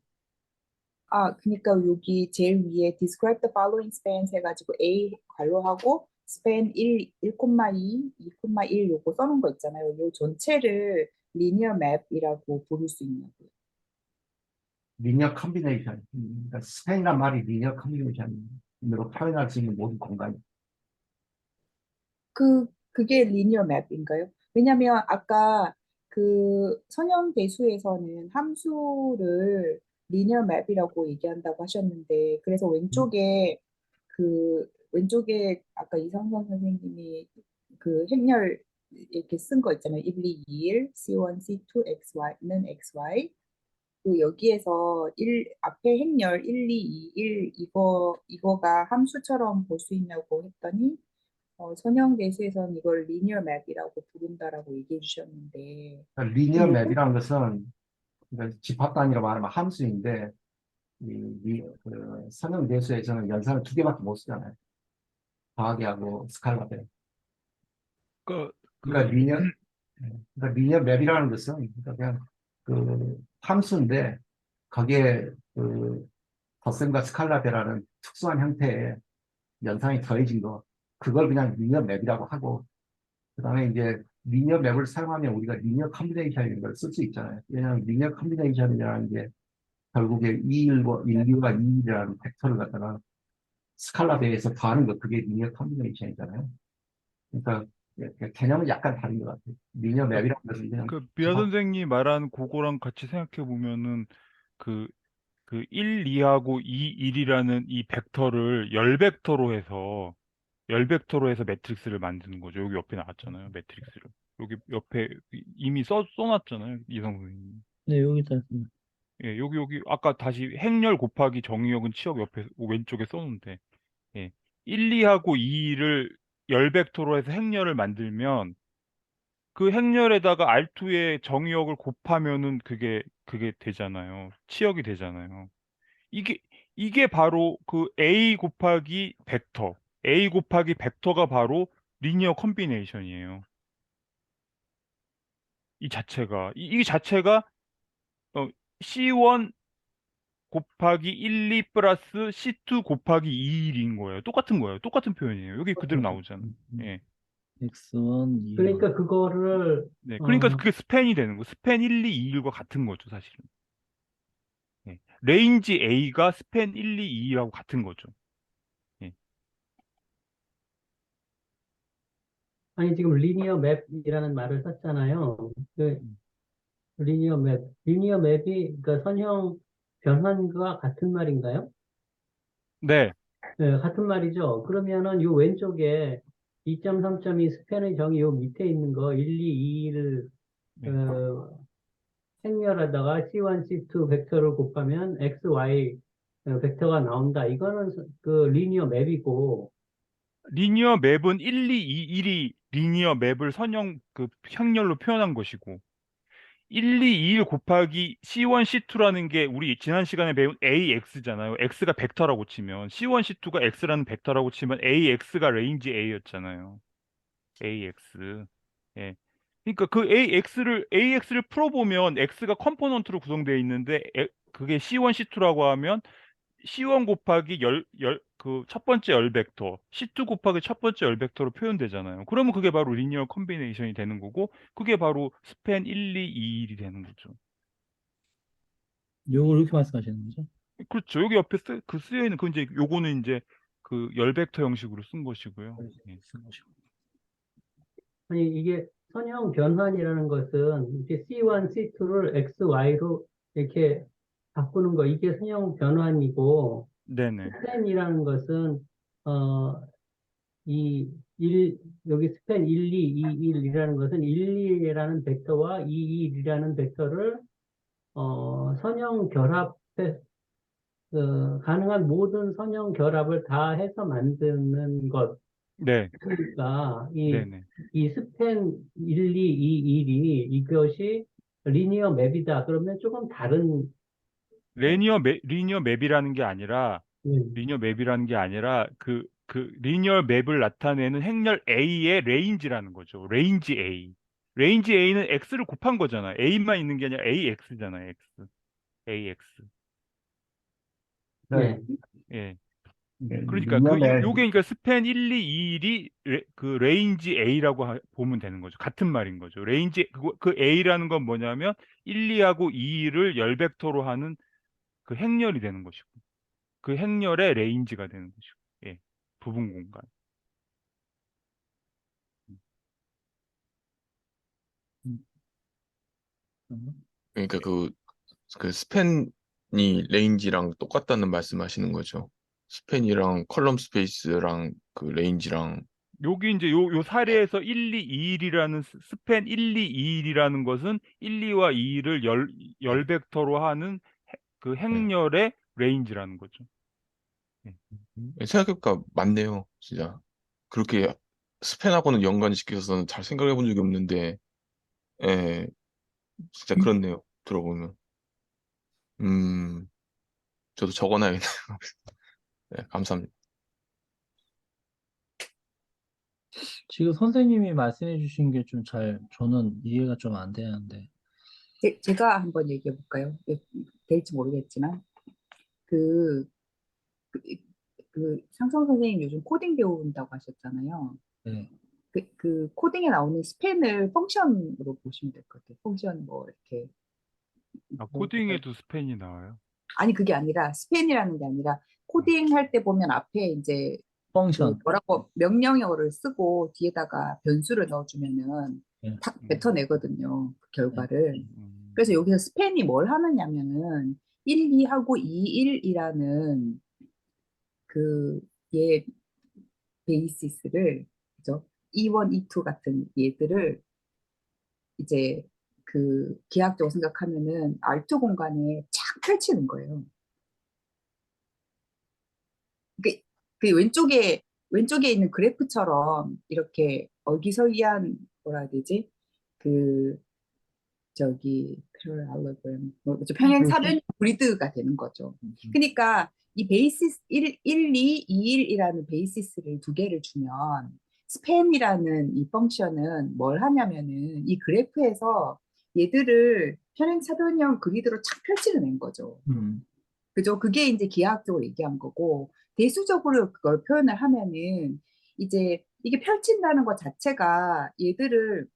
그러니까 여기 제일 위에 describe the following spans 해가지고 A 괄호하고 span 1, 1,2, 2,1 요거 써놓은 거 있잖아요. 요 전체를 linear map이라고 부를 수 있냐고요. 리니어 컨비네이션. 그러니까 스팬이란 말이 리니어 컨비네이션으로 표현할 수 있는 모든 공간. 그게 linear map인가요? 왜냐면 아까 그 선형 대수에서는 함수를 linear map이라고 얘기한다고 하셨는데, 그래서 왼쪽에 아까 이상선 선생님이 그 행렬 이렇게 쓴 거 있잖아요. 1, 2, 2, 1, C1, C2, XY는 XY. 그 여기에서 앞에 행렬 1, 2, 2, 1 이거가 함수처럼 볼 수 있냐고 했더니 선형 대수에서는 이걸 리니어 맵이라고 부른다라고 얘기해 주셨는데 그러니까 리니어 맵이라는 것은 그러니까 집합 단위로 말하면 함수인데 그 선형 대수에서는 연산을 두 개밖에 못 쓰잖아요. 더하기하고 스칼라벨. 그, 그러니까 리니어 맵이라는 것은 그러니까 그냥 그 함수인데 거기에 그 덧셈과 스칼라벨이라는 특수한 형태의 연산이 더해진 거 그걸 그냥 리니어 맵이라고 하고 그다음에 이제 리니어 맵을 사용하면 우리가 리니어 컨비네이션이라는 걸 쓸 수 있잖아요. 왜냐하면 리니어 컨비네이션이라는 게 결국에 2일과 1, 2와 2일이라는 벡터를 갖다가 스칼라 베이에서 더하는 거 그게 리니어 컨비네이션이잖아요. 그러니까 개념은 약간 다른 것 같아요. 리니어 맵이라는 것은 그냥 그 비아 선생님 말한 그거랑 같이 생각해 보면은 그 1, 2하고 2, 1이라는 이 벡터를 열 벡터로 해서 매트릭스를 만드는 거죠. 여기 옆에 나왔잖아요. 매트릭스를. 여기 옆에 이미 써놨잖아요. 이성 선생님. 네, 여기다 있습니다. 예, 여기 아까 다시 행렬 곱하기 정의역은 치역 옆에 왼쪽에 써놓은데 예. 1, 2하고 2를 열 벡터로 해서 행렬을 만들면 그 행렬에다가 R2의 정의역을 곱하면은 그게 되잖아요. 치역이 되잖아요. 이게 이게 바로 그 A 곱하기 벡터. A 곱하기 벡터가 바로 리니어 컨비네이션이에요. 이 자체가 어, C1 곱하기 1, 2 플러스 C2 곱하기 2, 1인 거예요. 똑같은 거예요. 똑같은 표현이에요. 여기 그대로 나오잖아. 예. X1, 2, 그러니까 그거를 네. 그러니까 그게 스팬이 되는 거. 스팬 1, 2, 2, 1과 같은 거죠, 사실은. 예. 레인지 A가 스팬 1, 2, 2라고 같은 거죠. 예. 아니 지금 리니어 맵이라는 말을 썼잖아요. 그 음. 리니어 맵이 그러니까 선형 변환과 같은 말인가요? 네. 네, 같은 말이죠. 그러면은 요 왼쪽에 2.3.2 스팬의 정의 요 밑에 있는 거 1, 2, 2를 네. 행렬하다가 C1, C2 벡터를 곱하면 X, Y 벡터가 나온다. 이거는 그 리니어 맵이고 리니어 맵은 1, 2, 2, 1이 리니어 맵을 행렬로 표현한 것이고 1, 2, 2, 1 곱하기 C1, C2라는 게 우리 지난 시간에 배운 AX잖아요. X가 벡터라고 치면 C1, C2가 X라는 벡터라고 치면 AX가 레인지 A였잖아요. AX. 예. 그러니까 그 AX를 풀어보면 X가 컴포넌트로 구성되어 있는데 그게 C1, C2라고 하면 C1 곱하기 그 첫 번째 열 벡터, C2 곱하기 첫 번째 열 벡터로 표현되잖아요. 그러면 그게 바로 리니어 컨비네이션이 되는 거고, 그게 바로 스팬 1, 2, 2, 1이 되는 거죠. 요걸 이렇게 말씀하시는 거죠? 그렇죠. 여기 옆에 쓰여 있는 그 이제 요거는 이제 그 열 벡터 형식으로 쓴 것이고요. 예. 아니 이게 선형 변환이라는 것은 이렇게 C1, C2를 X, Y로 이렇게 바꾸는 거 이게 선형 변환이고 네네. 스팬이라는 것은 어, 이 여기 스팬 1, 2, 2, 1이라는 것은 1, 2라는 벡터와 2, 1이라는 벡터를 선형 결합해 가능한 모든 선형 결합을 다 해서 만드는 것. 네. 그러니까 네네. 이 스팬 1, 2, 2, 1이 이것이 리니어 맵이다. 그러면 조금 다른 리니어 맵이라는 게 아니라 음, 리니어 맵을 나타내는 행렬 A의 레인지라는 거죠. 레인지 A. 레인지 A는 X를 곱한 거잖아. A만 있는 게 아니라 AX잖아요. X. AX. 예. 예. 네, 그러니까 그 리니어는 요게 그러니까 스팬 1, 2, 2일이 그 레인지 A라고 보면 되는 거죠. 같은 말인 거죠. 레인지 그 A라는 건 뭐냐면 1, 2하고 2를 열 벡터로 하는 그 행렬이 되는 것이고 그 행렬의 레인지가 되는 것이고. 예. 부분 공간. 그러니까 그 스팬이 레인지랑 똑같다는 말씀하시는 거죠. 스팬이랑 컬럼 스페이스랑 그 레인지랑 여기 이제 요 사례에서 1, 2, 2일이라는 스팬 1, 2, 2일이라는 것은 1, 2와 2를 열 벡터로 하는 그 행렬의 레인지라는 거죠. 예. 생각해보니까 맞네요. 진짜 그렇게 스팬하고는 연관시켜서는 잘 생각해 본 적이 없는데, 예, 진짜 그렇네요. 들어보면. 음, 저도 적어놔야겠네요. 네, 감사합니다. 지금 선생님이 말씀해 주신 게 저는 이해가 좀 안 되는데. 제가 한번 얘기해 볼까요? 될지 모르겠지만 그, 그, 상성 선생님 요즘 코딩 배운다고 하셨잖아요. 네. 그 코딩에 나오는 스팬을 펑션으로 보시면 될 것 같아요. 펑션 뭐 이렇게 뭐 코딩에도 스팬이 나와요. 아니 그게 아니라 스팬이라는 게 아니라 코딩 할 때 보면 앞에 이제 그 펑션. 뭐라고 명령어를 쓰고 뒤에다가 변수를 넣어주면은 예. 딱 뱉어내거든요. 그 결과를. 음, 그래서 여기서 스팬이 뭘 하느냐면은 1, 2하고 2, 1이라는 그 얘 베이시스를 그죠? E1, E2 같은 얘들을 이제 그 기하학적으로 생각하면은 R2 공간에 착 펼치는 거예요. 그, 그 왼쪽에 있는 그래프처럼 이렇게 어기서기한 뭐라 해야 되지? 그 저기 패러렐로그램 평행사변 그리드가 되는 거죠. 그러니까 이 베이시스 1, 2, 2일이라는 베이시스를 두 개를 주면 스팬이라는 이 펑션은 뭘 하냐면은 이 그래프에서 얘들을 평행사변형 그리드로 착 펼치는 거죠. 그죠? 그게 이제 기하학적으로 얘기한 거고, 대수적으로 그걸 표현을 하면은, 이제 이게 펼친다는 것 자체가 얘들을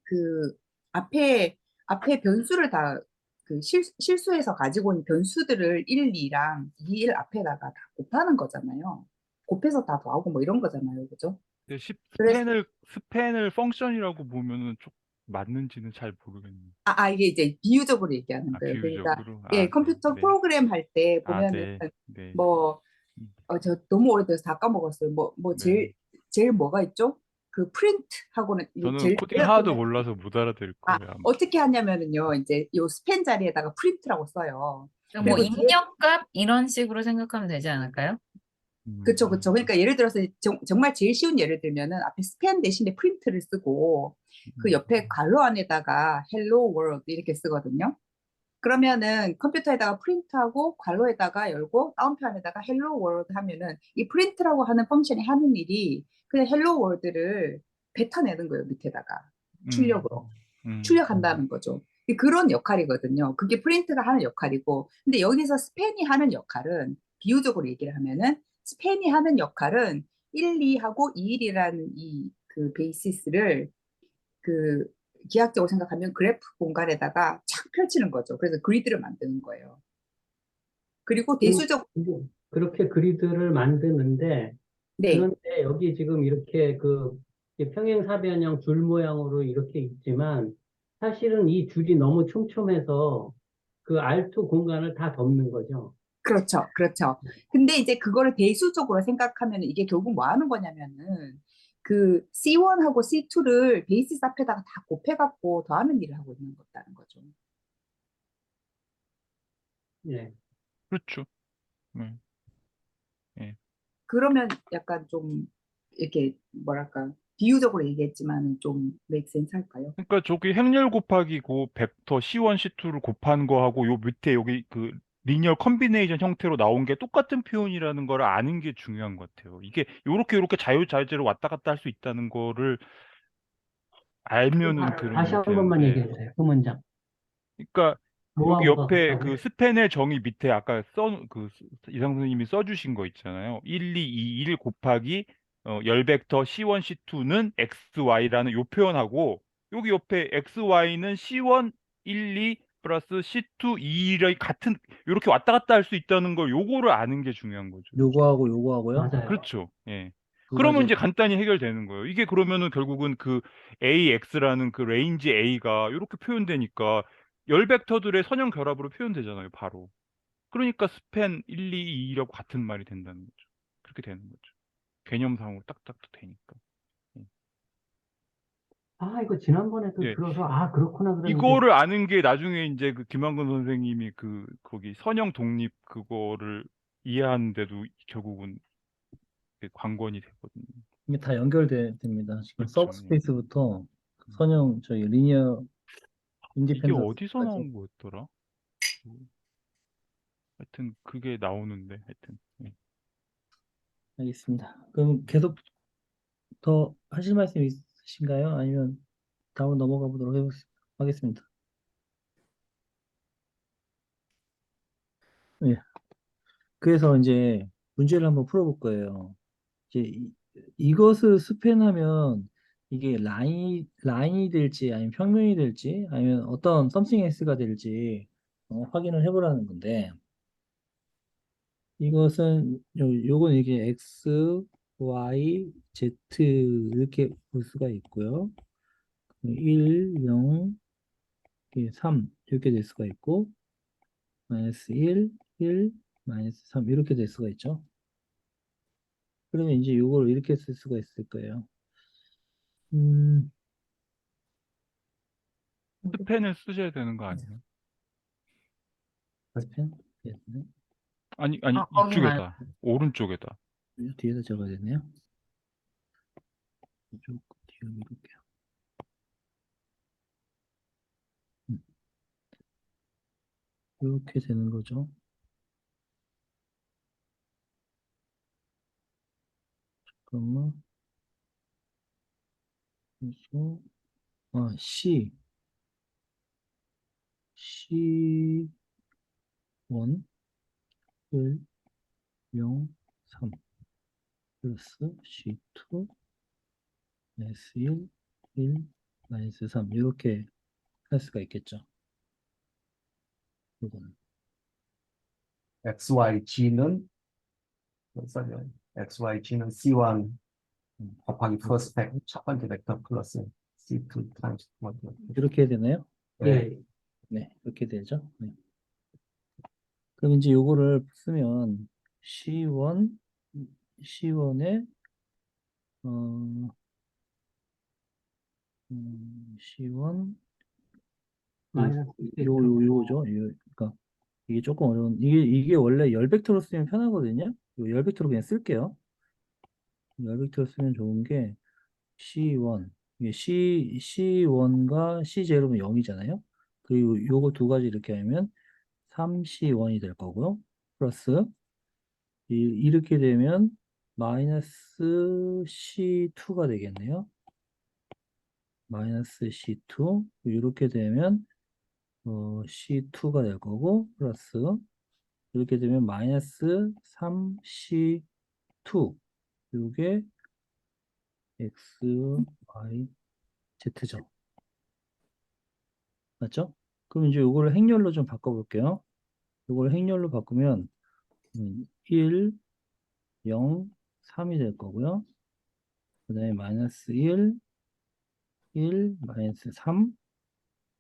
그 앞에 변수를 다 그 실수해서 가지고 있는 변수들을 1, 2랑 2, 1 앞에다가 다 곱하는 거잖아요. 곱해서 다 더하고 뭐 이런 거잖아요. 그죠? 근데 그래서, 스팬을 펑션이라고 보면은 좀 맞는지는 잘 모르겠네요. 이게 이제 비유적으로 얘기하는 아, 거예요. 그러니까, 비유적으로? 예, 아, 네, 컴퓨터 네. 프로그램 할 때 아, 보면은 네, 네, 뭐 저 너무 오래돼서 다 까먹었어요. 뭐 네. 제일 뭐가 있죠? 그 프린트 하고는 저는 제일 코딩 하나도 몰라서 못 알아들을 거예요, 아마. 어떻게 하냐면은요. 이제 요 스펜 자리에다가 프린트라고 써요. 뭐 그리고 뒤에 입력값 이런 식으로 생각하면 되지 않을까요? 그쵸, 그쵸. 그러니까 예를 들어서 정말 제일 쉬운 예를 들면은 앞에 스펜 대신에 프린트를 쓰고 그 옆에 괄호 안에다가 hello world 이렇게 쓰거든요. 그러면은 컴퓨터에다가 프린트하고 괄호에다가 열고 다운표안에다가 hello world 하면은 이 프린트라고 하는 펑션이 하는 일이 그냥 hello world를 뱉어내는 거예요, 밑에다가. 출력으로. 출력한다는 거죠. 그런 역할이거든요. 그게 프린트가 하는 역할이고. 근데 여기서 스팬이 하는 역할은 비유적으로 얘기를 하면은 스팬이 하는 역할은 1, 2하고 2일이라는 이 그 베이시스를 그 기하학적으로 생각하면 그래프 공간에다가 착 펼치는 거죠. 그래서 그리드를 만드는 거예요. 그리고 대수적 그렇게 그리드를 만드는데, 네, 그런데 여기 지금 이렇게 평행사변형 줄 모양으로 이렇게 있지만, 사실은 이 줄이 너무 촘촘해서 그 R2 공간을 다 덮는 거죠. 그렇죠, 그렇죠. 근데 이제 그거를 대수적으로 생각하면 이게 결국 뭐 하는 거냐면은 그 C1하고 C2를 베이시스 앞에다가 다 곱해갖고 더하는 일을 하고 있는 거다는 거죠. 예. 그렇죠. 네. 예. 그러면 약간 좀 이렇게 뭐랄까 비유적으로 얘기했지만 좀 make sense 할까요? 그러니까 저기 행렬 곱하기 그 벡터 C1, C2를 곱한 거하고 요 밑에 여기 그 리니어 컨비네이션 형태로 나온 게 똑같은 표현이라는 걸 아는 게 중요한 것 같아요. 이게 요렇게 자유자재로 왔다 갔다 할 수 있다는 거를 알면은 다시 그러면 한 번만 되는데, 얘기해 주세요. 그 문장. 그러니까 여기 뭐하고 옆에 같다고? 그 스펜의 정의 밑에 아까 이상 선생님이 써주신 거 있잖아요. 1, 2, 2, 1 곱하기 열 벡터 C1, C2는 XY라는 요 표현하고 여기 옆에 XY는 C1, 1, 2 플러스 C2, 2를 같은 이렇게 왔다 갔다 할 수 있다는 걸 요거를 아는 게 중요한 거죠. 요거하고 요거하고요. 맞아요. 그렇죠. 예. 두 그러면 가지. 이제 간단히 해결되는 거예요. 이게 그러면은 결국은 그 AX라는 그 레인지 A가 이렇게 표현되니까 열 벡터들의 선형 결합으로 표현되잖아요, 바로. 그러니까 스팬 1, 2, 2라고 같은 말이 된다는 거죠. 그렇게 되는 거죠. 개념상으로 딱딱도 되니까. 예. 아, 이거 지난번에도 예. 들어서, 아, 그렇구나 그랬는데, 이거를 아는 게 나중에 이제 그 김한근 선생님이 그 거기 선형 독립 그거를 이해하는데도 결국은 관건이 되거든요. 이게 다 연결됩니다. 지금 그렇죠. 예. 서브스페이스부터 선형 저희 리니어 이게 어디서 인디펜던스까지. 나온 거였더라? 하여튼 그게 나오는데 하여튼 예. 알겠습니다. 그럼 계속 더 하실 말씀 있으신가요? 아니면 다음 넘어가 보도록 하겠습니다. 예. 그래서 이제 문제를 한번 풀어볼 거예요. 이제 이것을 스팬하면 이게 라인이 될지 아니면 평면이 될지 아니면 어떤 something s가 될지 확인을 해보라는 건데 이것은 요건 이게 x, y, z 이렇게 볼 수가 있고요. 1, 0, 3 이렇게 될 수가 있고 마이너스 1, 1, 마이너스 3 이렇게 될 수가 있죠. 그러면 이제 요걸 이렇게 쓸 수가 있을 거예요. 음, 스펜을 쓰셔야 되는 거 아니에요? 스펜? 네, 아니 거기 말고. 이쪽에다 오른쪽에다 뒤에다 적어야 되네요. 이쪽 뒤로 이렇게요. 이렇게 되는 거죠. 잠깐만. 그래서 C1, 1, 0, 3 플러스 C2, S1, 1, 마이너스 3 이렇게 할 수가 있겠죠. 이거는 XYG는 써요. XYG는 C1 곱하기 first vector 첫 번째 벡터 플러스 C2 times 이렇게 해야 되나요? 예, 네, 이렇게 되죠. 네. 그럼 이제 요거를 쓰면 C1에 C1 마이너스 요거죠. 그러니까 이게 조금 어려운 이게 원래 열 벡터로 쓰면 편하거든요. 요 열 벡터로 그냥 쓸게요. 열 벡터로 쓰면 좋은 게 C1 이게 C1과 C0는 0이잖아요. 그리고 요거 두 가지 이렇게 하면 3C1이 될 거고요. 플러스 이렇게 되면 마이너스 C2가 되겠네요. 마이너스 C2 이렇게 되면 C2가 될 거고 플러스 이렇게 되면 마이너스 3C2 이게 X, Y, Z죠. 맞죠? 그럼 이제 이거를 행렬로 좀 바꿔볼게요. 이걸 행렬로 바꾸면 1, 0, 3이 될 거고요. 그 다음에 마이너스 1, 1, 마이너스 3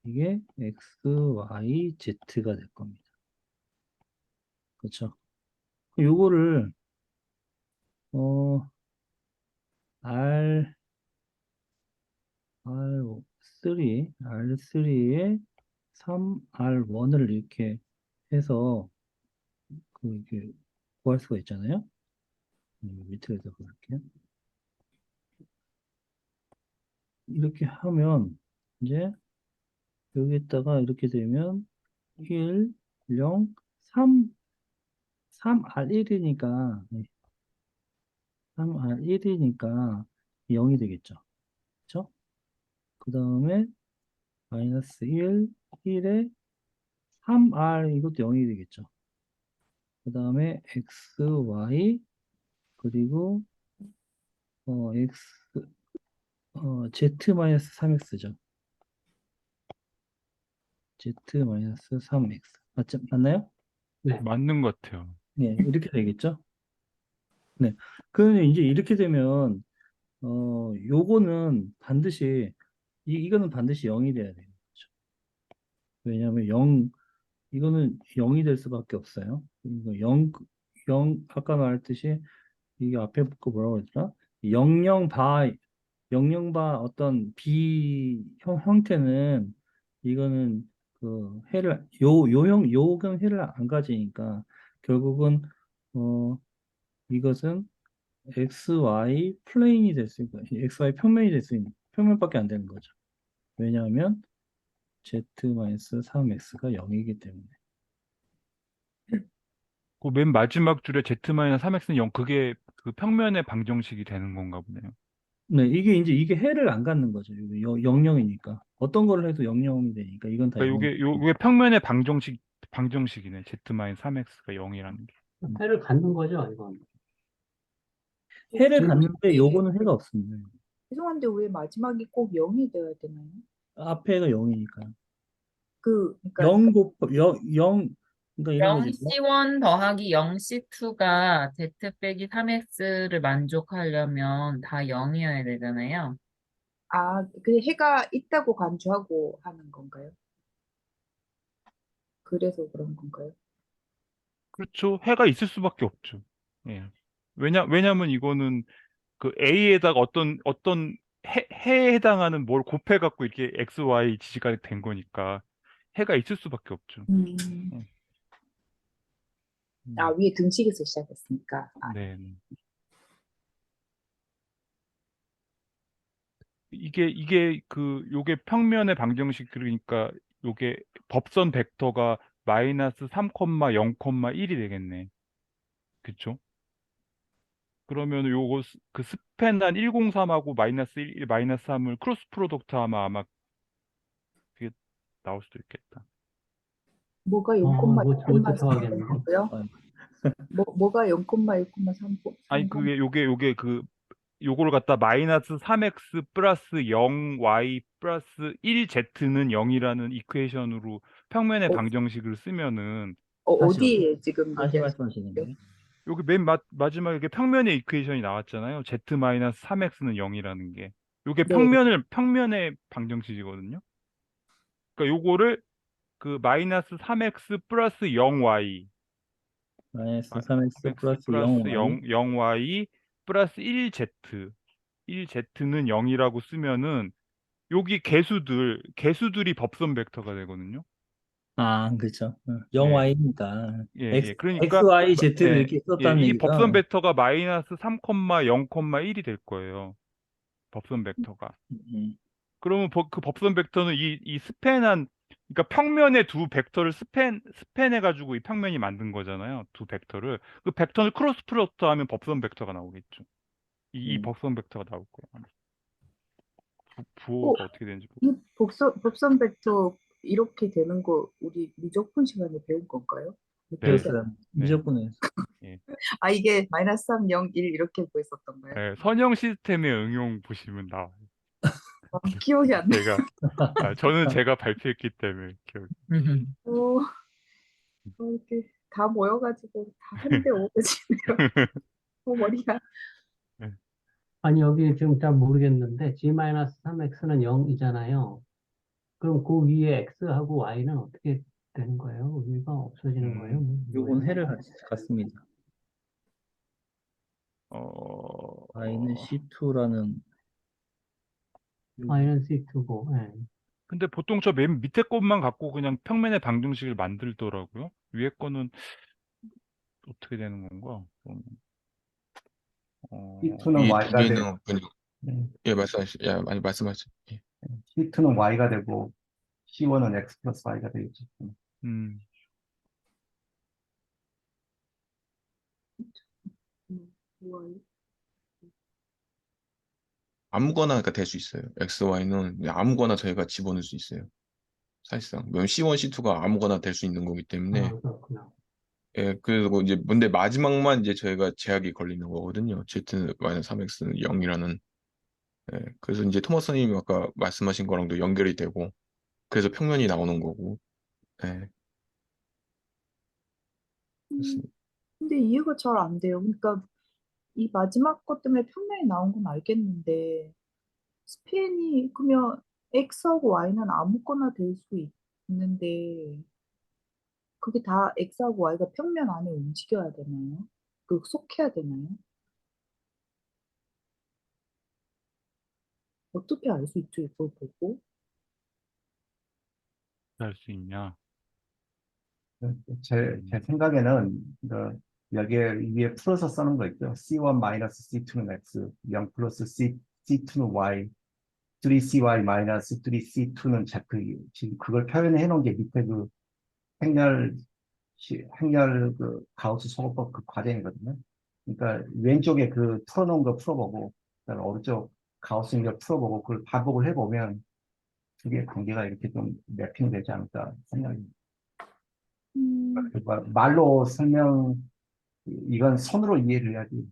이게 X, Y, Z가 될 겁니다. 그렇죠? 요거를 R, R3에 3R1을 이렇게 해서 이렇게 구할 수가 있잖아요. 밑에다 볼게요. 이렇게 하면 이제 여기에다가 이렇게 되면 1, 0, 3, 3R1이니까 3R1이니까 0이 되겠죠. 그렇죠? 그 다음에 마이너스 1, 1에 3R 이것도 0이 되겠죠. 그 다음에 x, y 그리고 x z-3x죠. z-3x 맞나요? 네. 맞는 것 같아요. 네, 이렇게 되겠죠. 네. 그러면 이제 이렇게 되면 요거는 반드시 이거는 반드시 0이 돼야 돼요. 그렇죠? 왜냐하면 0 이거는 0이 될 수밖에 없어요. 이거 0 아까 말했듯이 이게 앞에 거 뭐라고 했더라? 00바 어떤 형태는 이거는 그 해를 요형 해를 안 가지니까 결국은 이것은 XY 플레인이 될 수 있고 XY 평면이 될 수 있는 평면밖에 안 되는 거죠. 왜냐하면 Z-3X가 0이기 때문에. 그 맨 마지막 줄에 Z-3x는 0, 그게 그 평면의 방정식이 되는 건가 보네요. 네, 이게 해를 안 갖는 거죠. 00이니까. 어떤 걸 해도 00이 되니까 이건 다 그러니까 0이. 요게 평면의 방정식이네. Z-3x가 0이라는 게. 해를 갖는 거죠, 이건. 해를 지금 갖는데 요거는 해가 없습니다. 죄송한데 왜 마지막이 꼭 0이 되어야 되나요? 앞에가 0이니까. 그러니까 0 그러니까 이런 거지. 0C1 더하기 0C2가 Z 빼기 3X를 만족하려면 다 0이어야 되잖아요. 그 해가 있다고 간주하고 하는 건가요? 그래서 그런 건가요? 그렇죠. 해가 있을 수밖에 없죠. 예. 왜냐면 이거는 그 A에다가 어떤 해에 해당하는 뭘 곱해갖고 이렇게 X, Y 지시가 된 거니까 해가 있을 수밖에 없죠. 음, 예. 위에 등식에서 시작했으니까. 네. 이게 요게 평면의 방정식, 그러니까 요게 법선 벡터가 마이너스 3, 0,1이 되겠네. 그쵸? 그러면 요거 그 스팬한 103하고 마이너스 1, 마이너스 3을 크로스 프로덕트 하면 아마 그게 나올 수도 있겠다. 뭐가 0, 못 1, 쫓아가겠는데. 3고요? 뭐가 0, 1,3, 아니 그게 요게 요거를 갖다 마이너스 3x 플러스 0y 플러스 1z는 0이라는 이퀘이션으로 평면의 어, 방정식을 쓰면은 다시 어디에 지금 다시 얘기하시는 말씀하시는 거예요? 거예요? 여기 맨 마지막에 이게 평면의 이퀘이션이 나왔잖아요. z-3x는 0이라는 게. 요게 네. 평면의 방정식이거든요. 그러니까 요거를 그 마이너스 3x 플러스 0y 마이너스 3x 플러스 플러스 0y 0y 플러스 1z는 0이라고 쓰면은 여기 개수들이 법선 벡터가 되거든요. 그렇죠. 예, 0y니까 예. 그러니까 XY, Z를 예, 이렇게 썼다는 이 얘기가 법선 벡터가 마이너스 3, 0,1이 될 거예요. 법선 벡터가. 음, 그러면 그 법선 벡터는 이 스팬한, 그러니까 평면의 두 벡터를 스팬해가지고 이 평면이 만든 거잖아요. 두 벡터를. 그 벡터를 크로스 프로덕트 하면 법선 벡터가 나오겠죠. 이 음. 법선 벡터가 나올 거예요. 어, 부호가 어떻게 되는지 이 법선 벡터 이렇게 되는 거 우리 미적분 시간에 배운 건가요? 네, 기억이 안 배웠어요. 네, 무조건 예. 이게 마이너스 3, 0, 1 이렇게 구했었던가요? 예, 선형 시스템의 응용 보시면 나와요. 기억이 안 나. 저는 제가 발표했기 때문에 기억. 어, 이렇게 다 모여가지고 다 한데 오거지네요. 머리가. 아니, 여기 지금 잘 모르겠는데, G-3X는 0이잖아요. 그럼 그 위에 X하고 Y는 어떻게 되는 거예요? 의미가 없어지는 거예요? 요건 뭐예요? 해를 갖습니다. 어, y는 C2라는 Y는 C2고, 예. 근데 보통 저 맨 밑에 것만 갖고 그냥 평면의 방정식을 만들더라고요. 위에 거는 어떻게 되는 건가? C2는 이 두 Y가 되고, 개는 그냥 예 많이 말씀하세요. 예. C2는 Y가 되고, C1은 X 플러스 Y가 되겠죠. 음, 뭐, 아무거나 될 수 있어요. X, Y는 아무거나 저희가 집어넣을 수 있어요. 사실상. 왜냐면 C1, C2가 아무거나 될 수 있는 거기 때문에. 그렇구나. 예, 그리고 이제 근데 마지막만 이제 저희가 제약이 걸리는 거거든요. Z-3X는 0이라는. 예, 그래서 이제 토머스님이 아까 말씀하신 거랑도 연결이 되고, 그래서 평면이 나오는 거고. 예, 음, 그렇습니다. 근데 이해가 잘 안 돼요. 그러니까 이 마지막 것 때문에 평면이 나온 건 알겠는데 스팬이 그러면 X하고 Y는 아무거나 될 수 있는데 그게 다 X하고 Y가 평면 안에 움직여야 되나요? 그 속해야 되나요? 어떻게 알 수 있죠, 이걸 보고? 할 수 있냐? 제 생각에는 여기에 위에 풀어서 쓰는 거 있죠. C1 마이너스 C2는 X, 0 플러스 C2는 Y, 3CY 마이너스 3C2는 Z. 지금 그걸 표현해 놓은 게 밑에 그 행렬, 행렬 그 가우스 소거법 그 과정이거든요. 그러니까 왼쪽에 그 풀어놓은 거 풀어보고, 그다음에 오른쪽 가우스 행렬 풀어보고, 그걸 반복을 해보면 그게 관계가 이렇게 좀 매핑되지 않을까 생각합니다. 음, 말로 설명, 이건 손으로 이해를 해야지.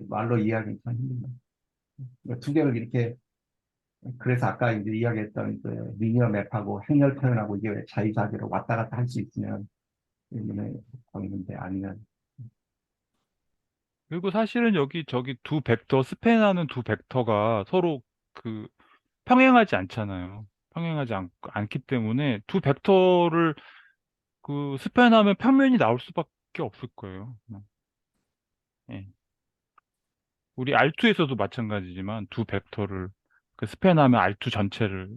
말로 이해하기 참 힘듭니다. 그러니까 두 개를 이렇게, 그래서 아까 이제 이야기했던 그 리니어 맵하고 행렬 표현하고 이게 자유자재로 왔다 갔다 할 수 있으면 의미는 보이는데 아니면, 그리고 사실은 여기 저기 두 벡터, 스팬하는 두 벡터가 서로 그 평행하지 않잖아요. 평행하지 않기 때문에 두 벡터를 그 스팬하면 평면이 나올 수밖에 없을 거예요. 예. 우리 R2에서도 마찬가지지만 두 벡터를 그 스팬하면 R2 전체를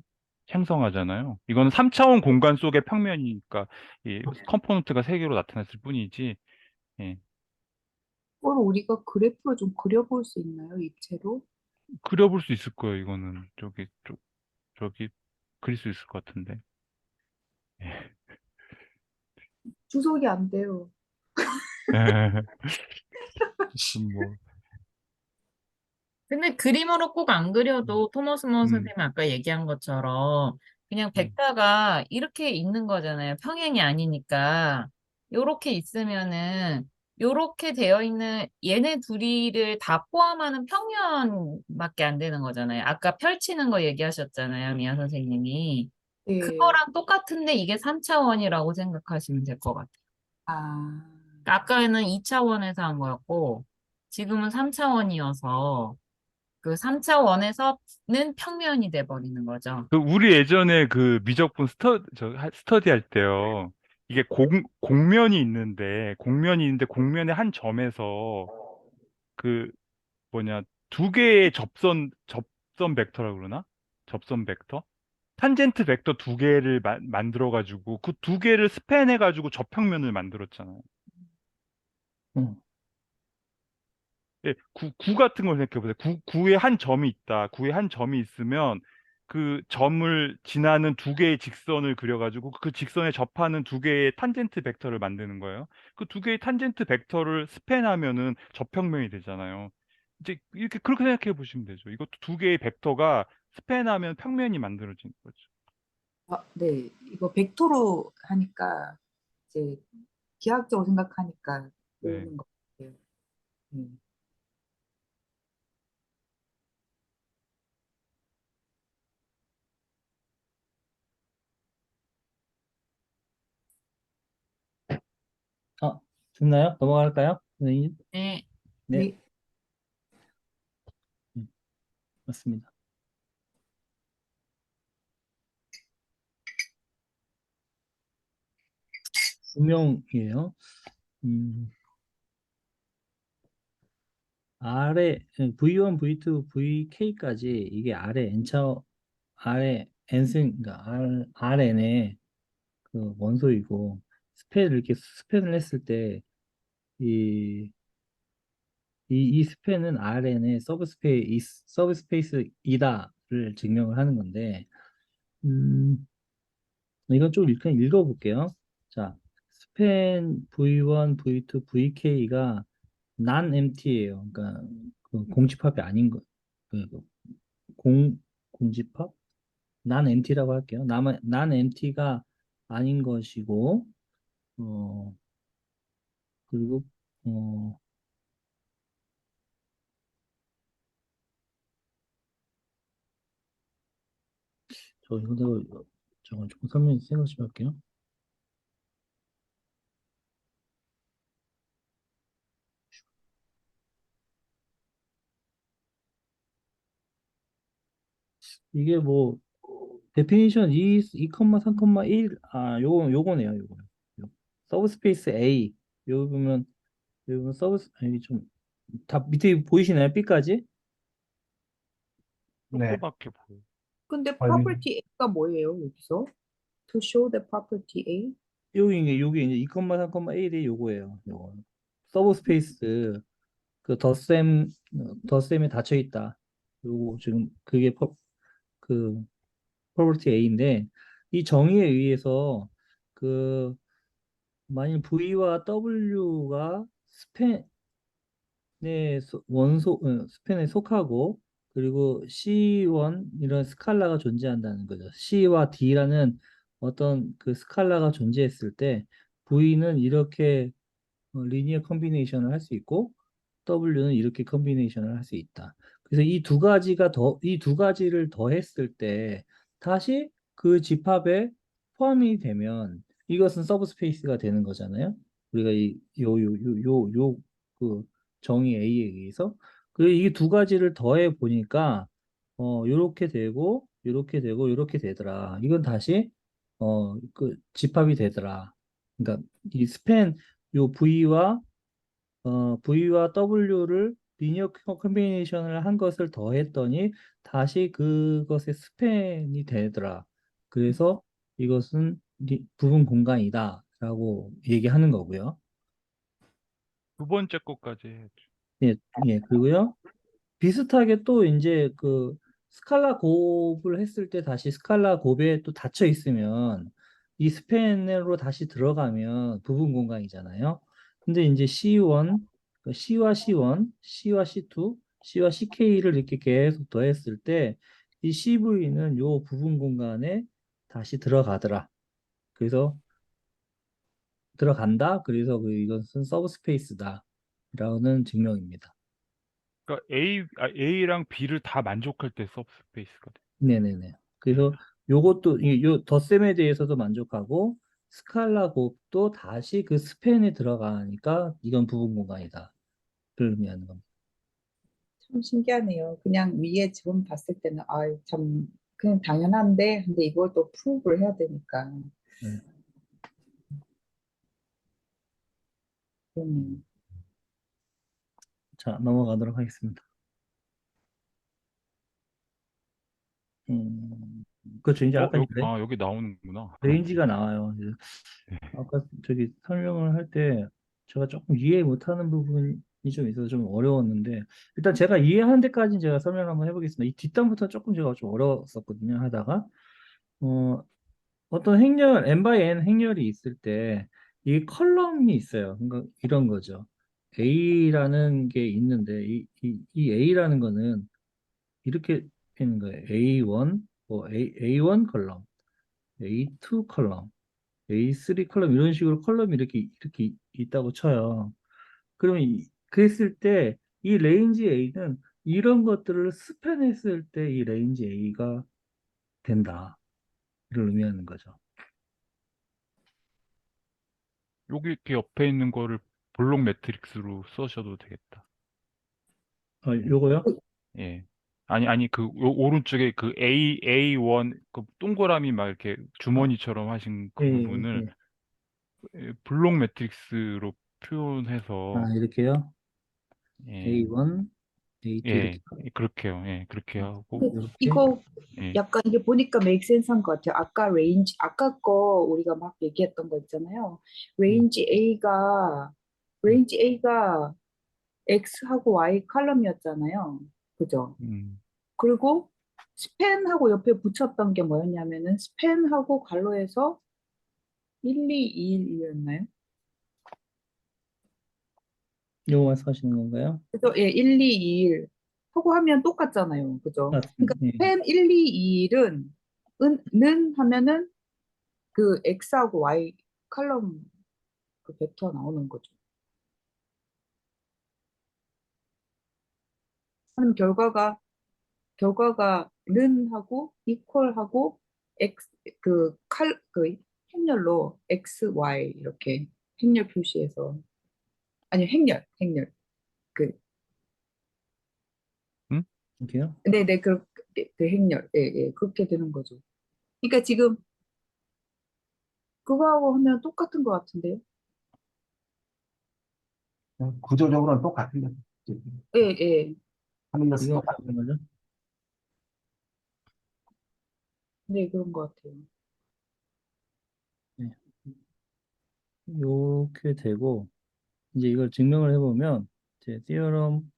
형성하잖아요. 이거는 3차원 공간 속의 평면이니까 이 컴포넌트가 세 개로 나타났을 뿐이지. 예. 그걸 우리가 그래프로 좀 그려볼 수 있나요, 입체로? 그려볼 수 있을 거예요. 이거는 저기 그릴 수 있을 것 같은데. 예. 주석이 안 돼요. 뭐, 근데 그림으로 꼭 안 그려도 토머스 먼 음, 선생님이 아까 얘기한 것처럼 그냥 음. 벡터가 이렇게 있는 거잖아요. 평행이 아니니까. 요렇게 있으면은 요렇게 되어 있는 얘네 둘이를 다 포함하는 평면밖에 안 되는 거잖아요. 아까 펼치는 거 얘기하셨잖아요. 미아 선생님이. 네. 그거랑 똑같은데 이게 3차원이라고 생각하시면 될 것 같아요. 아, 아까는 2차원에서 한 거였고 지금은 3차원이어서 그 3차원에서는 평면이 돼버리는 거죠. 그 우리 예전에 그 미적분 스터디 할 때요. 이게 공면이 있는데 공면의 한 점에서 그 뭐냐 두 개의 접선 벡터라고 그러나? 접선 벡터? 탄젠트 벡터 두 개를 만들어 가지고 그 두 개를 스팬해 가지고 저평면을 만들었잖아요. 음, 예, 구 같은 걸 생각해 보세요. 구에 한 점이 있다. 구에 한 점이 있으면 그 점을 지나는 두 개의 직선을 그려가지고 그 직선에 접하는 두 개의 탄젠트 벡터를 만드는 거예요. 그 두 개의 탄젠트 벡터를 스팬하면은 저평면이 되잖아요. 이제 이렇게 그렇게 생각해 보시면 되죠. 이것도 두 개의 벡터가 스팬하면 평면이 만들어지는 거죠. 아, 네. 이거 벡터로 하니까 이제 기하학적으로 생각하니까 네. 오는 것 같아요. 음. 됐나요? 넘어갈까요? 선생님? 네. 네, 네. 음, 맞습니다. 분명이에요. 음, 아래 V1, V2, VK까지 이게 아래 n승 그러니까 RN의 그 원소이고 스팬을 했을 때 이 이 스팬은 RN의 서브스페이스이다를 증명을 하는 건데 음, 이건 좀 그냥 읽어볼게요. 자, 스팬 V1, V2, VK가 non-empty예요. 그러니까 그 공집합이 아닌 거, 그 공집합? 난 MT라고 할게요. 난 MT가 아닌 것이고, 어, 그리고, 어, 이거 내가, 잠깐 조금 생각 좀 할게요. 이게 뭐, 데피니션 2,3,1, 요거네요, 요거. 서브스페이스 A. 여기 보면 아니, 다 밑에 보이시나요? B까지? 네. 조그맣게 보여. 근데 아니, property A가 뭐예요, 여기서? To show the property A? 요게 이제 2,3,1이 요거예요, 요거. 서브스페이스, 그 덧셈에 닫혀 있다. 요거 지금 그게 그 property A인데, 이 정의에 의해서 그 만일 V와 W가 스팬에 속하고, 그리고 C1 이런 스칼라가 존재한다는 거죠. C와 D라는 어떤 그 스칼라가 존재했을 때 V는 이렇게 리니어 컨비네이션을 할 수 있고, W는 이렇게 컨비네이션을 할 수 있다. 그래서 이 두 가지를 더했을 때 다시 그 집합에 포함이 되면 이것은 서브스페이스가 되는 거잖아요. 우리가 그 정의 A에 의해서. 그리고 이 두 가지를 더해 보니까 요렇게 되고 요렇게 되더라. 이건 다시 그 집합이 되더라. 그러니까 이 스팬 요 V와 W를 리니어 컨비네이션을 한 것을 더했더니 다시 그것의 스팬이 되더라. 그래서 이것은 부분 공간이다 라고 얘기하는 거고요. 두 번째 것까지 해야죠. 예, 예, 그리고요. 비슷하게 또 이제 그 스칼라 곱을 했을 때 다시 스칼라 곱에 또 닫혀 있으면 이 스팬으로 다시 들어가면 부분 공간이잖아요. 근데 이제 C1, C와 C1, C와 C2, C와 CK를 이렇게 계속 더했을 때 이 CV는 요 부분 공간에 다시 들어가더라. 그래서 들어간다. 그래서 이것은 서브스페이스다. 라는 증명입니다. 그러니까 A랑 B를 다 만족할 때 서브스페이스가 돼. 네네네. 그래서 요 덧셈에 대해서도 만족하고 스칼라 곱도 다시 그 스팬에 들어가니까 이건 부분 공간이다. 를 의미하는 겁니다. 참 신기하네요. 그냥 위에 지금 봤을 때는 참 그냥 당연한데 근데 이걸 또 프로브를 해야 되니까. 네. 음. 자, 넘어가도록 하겠습니다. 그렇죠. 이제 아까 여기 나오는구나. 레인지가 나와요. 이제 네. 아까 저기 설명을 할 때 제가 조금 이해 못하는 부분이 좀 있어서 좀 어려웠는데, 일단 제가 이해하는 데까지는 제가 설명을 한번 해보겠습니다. 이 뒷단부터 조금 제가 좀 어려웠었거든요, 하다가. 어떤 N by N 행렬이 있을 때 이 컬럼이 있어요. 그러니까 이런 거죠. A라는 게 있는데 이 A라는 거는 이렇게 있는 거예요. A1, A1 컬럼, A2 컬럼, A3 컬럼 이런 식으로 컬럼이 이렇게 있다고 쳐요. 그러면 그랬을 때 이 레인지 A는 이런 것들을 스팬했을 때 이 레인지 A가 된다. 를 의미하는 거죠. 여기 이렇게 옆에 있는 거를 블록 매트릭스로 써셔도 되겠다. 요거요? 예. 아니, 오른쪽에 그 A1, 그 동그라미 막 이렇게 주머니처럼 하신 그 예, 부분을 예. 블록 매트릭스로 표현해서, 이렇게요? 예, A1, A2 이렇게. 그렇게요. 예, 그렇게 네. 하고, 이렇게. 이거 예, 약간 이게 보니까 make sense 한 것 같아요. 아까 거 우리가 막 얘기했던 거 있잖아요. 레인지 A가 음, 레인지 A가 X하고 Y 컬럼이었잖아요. 그죠? 그리고 스팬하고 옆에 붙였던 게 뭐였냐면은 스팬하고 괄호에서 1, 2, 2, 1이었나요? 요거 말씀하시는 건가요? 그래서 1, 2, 2, 1 하고 하면 똑같잖아요. 그죠? 맞습니다. 그러니까 예. 스팬 1, 2, 2, 1은 는 하면은 그 x하고 y 컬럼 그 벡터 나오는 거죠. 하는 결과가 는 하고 이퀄 하고 x 그 행렬로 x, y 이렇게 행렬 표시해서 아니 행렬 그 응? 이렇게요? 네네 그 행렬 예 그렇게 되는 거죠. 그러니까 지금 그거하고 하면 똑같은 것 같은데요. 구조적으로는 똑같은 거죠. 예. 하는 것은 이거 똑같은 어떤 거죠? 네 그런 것 같아요. 네. 이렇게 되고 이제 이걸 증명을 해보면 이제 티어럼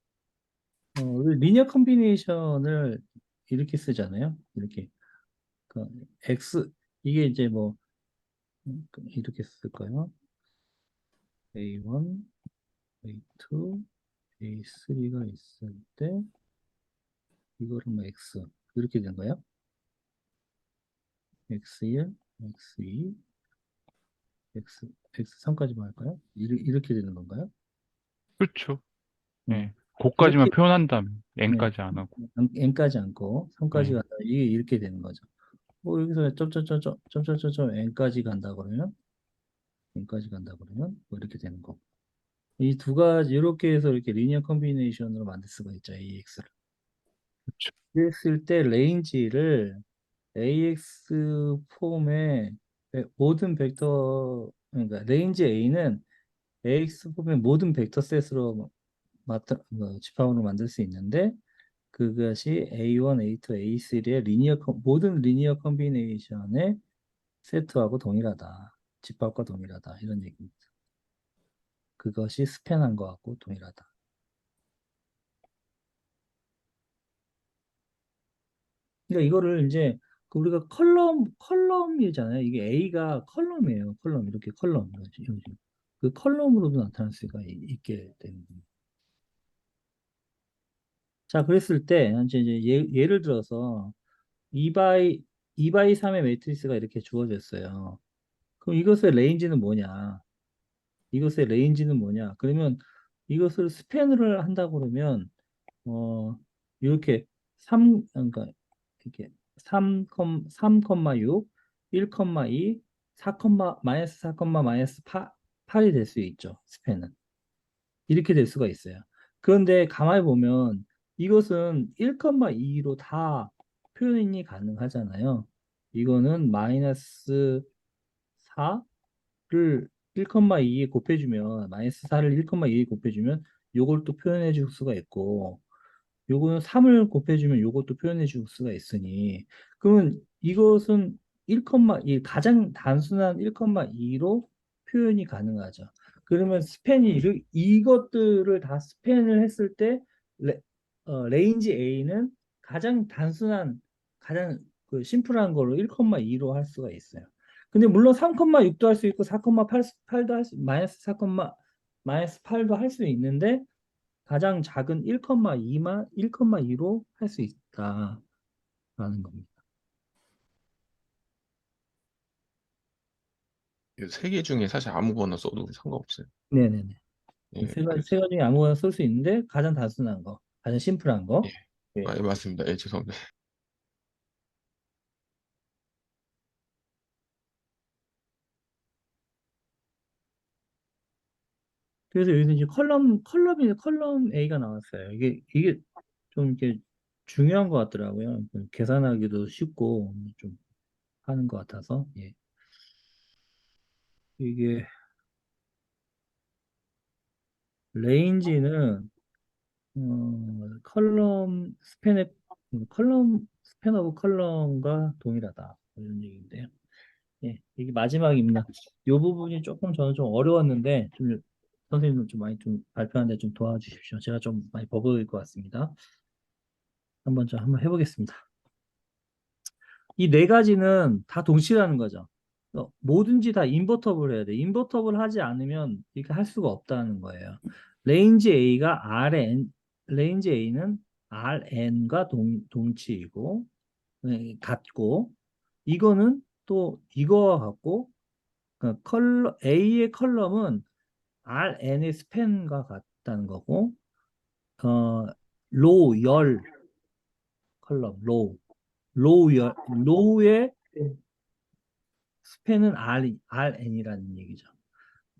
우리 리니어 컨비네이션을 이렇게 쓰잖아요. 이렇게 그 x 이게 이제 뭐 이렇게 쓸까요? A1, A2, A3가 있을 때 이거를 뭐 x 이렇게 된 거예요. x1, x2, x3까지만 할까요? 이렇게 되는 건가요? 그렇죠. 음. 예. 고까지만 이렇게 표현한다면 네. n까지 안 하고. n까지 않고 3까지 예. 간다. 이게 이렇게 되는 거죠. 뭐 여기서 점점점점 n까지 간다 그러면 뭐 이렇게 되는 거고. 이 두 가지 이렇게 해서 이렇게 리니어 컨비네이션으로 만들 수가 있죠. AX를. 그렇죠. 그랬을 때 레인지를 AX 폼의 모든 벡터 그러니까 레인지 A는 AX 폼의 모든 벡터 셋으로 집합으로 만들 수 있는데 그것이 A1, A2, A3의 모든 리니어 컨비네이션의 세트하고 동일하다. 집합과 동일하다. 이런 얘기입니다. 그것이 스팬한 것하고 동일하다. 그러니까 이거를 이제 그 우리가 컬럼이잖아요. 이게 A가 컬럼이에요. 컬럼 이렇게 컬럼 그 컬럼으로도 나타날 수가 있게 되는 겁니다. 자, 그랬을 때 이제 예를 들어서 2 바이 3의 매트리스가 이렇게 주어졌어요. 그럼 이것의 레인지는 뭐냐? 그러면 이것을 스팬을 한다고 그러면 이렇게 그러니까 이렇게 3,6, 1,2, 4, 마이너스 4, 마이너스 8이 될 수 있죠. 스팬은. 이렇게 될 수가 있어요. 그런데 가만히 보면 이것은 1,2로 다 표현이 가능하잖아요. 이거는 마이너스 4를 1,2에 곱해주면 마이너스 4를 1,2에 곱해주면 요걸 또 표현해 줄 수가 있고 요거는 3을 곱해주면 요것도 표현해 줄 수가 있으니 그러면 이것은 1,2 가장 단순한 1,2로 표현이 가능하죠. 그러면 이것들을 다 스팬을 했을 때 레인지 A는 가장 단순한 가장 그 심플한 걸로 1,2로 할 수가 있어요. 근데 물론 3,6도 할 수 있고 4,8도 마이너스 4, 마이너스 8도 할 수 있는데 가장 작은 1,2로 할 수 있다라는 겁니다. 세 개 중에 사실 아무거나 써도 상관없어요. 네네네. 예, 세 가지, 그래서 세 가지 중에 아무거나 쓸 수 있는데 가장 단순한 거, 가장 심플한 예, 거. 예. 맞습니다. 예, 죄송합니다. 그래서 여기서 이제 컬럼 A가 나왔어요. 이게 좀 이렇게 중요한 것 같더라고요. 계산하기도 쉽고 좀 하는 것 같아서. 예. 이게 레인지는 스팬 오브 컬럼과 동일하다. 이런 얘기인데요. 예, 이게 마지막입니다. 이 부분이 조금 저는 좀 어려웠는데, 선생님 좀 많이 좀 발표하는데 좀 도와주십시오. 제가 좀 많이 버거울 것 같습니다. 한번 해보겠습니다. 이 네 가지는 다 동시라는 거죠. 뭐든지 다 인버터블 해야 돼. 인버터블 하지 않으면 이렇게 할 수가 없다는 거예요. 레인지 A는 RN과 동치이고, 같고, 이거는 또 이거와 같고, 그러니까 A의 컬럼은 RN의 스팬과 같다는 거고, 어, 열 컬럼, 로우의 네. 스팬은 RN이라는 얘기죠.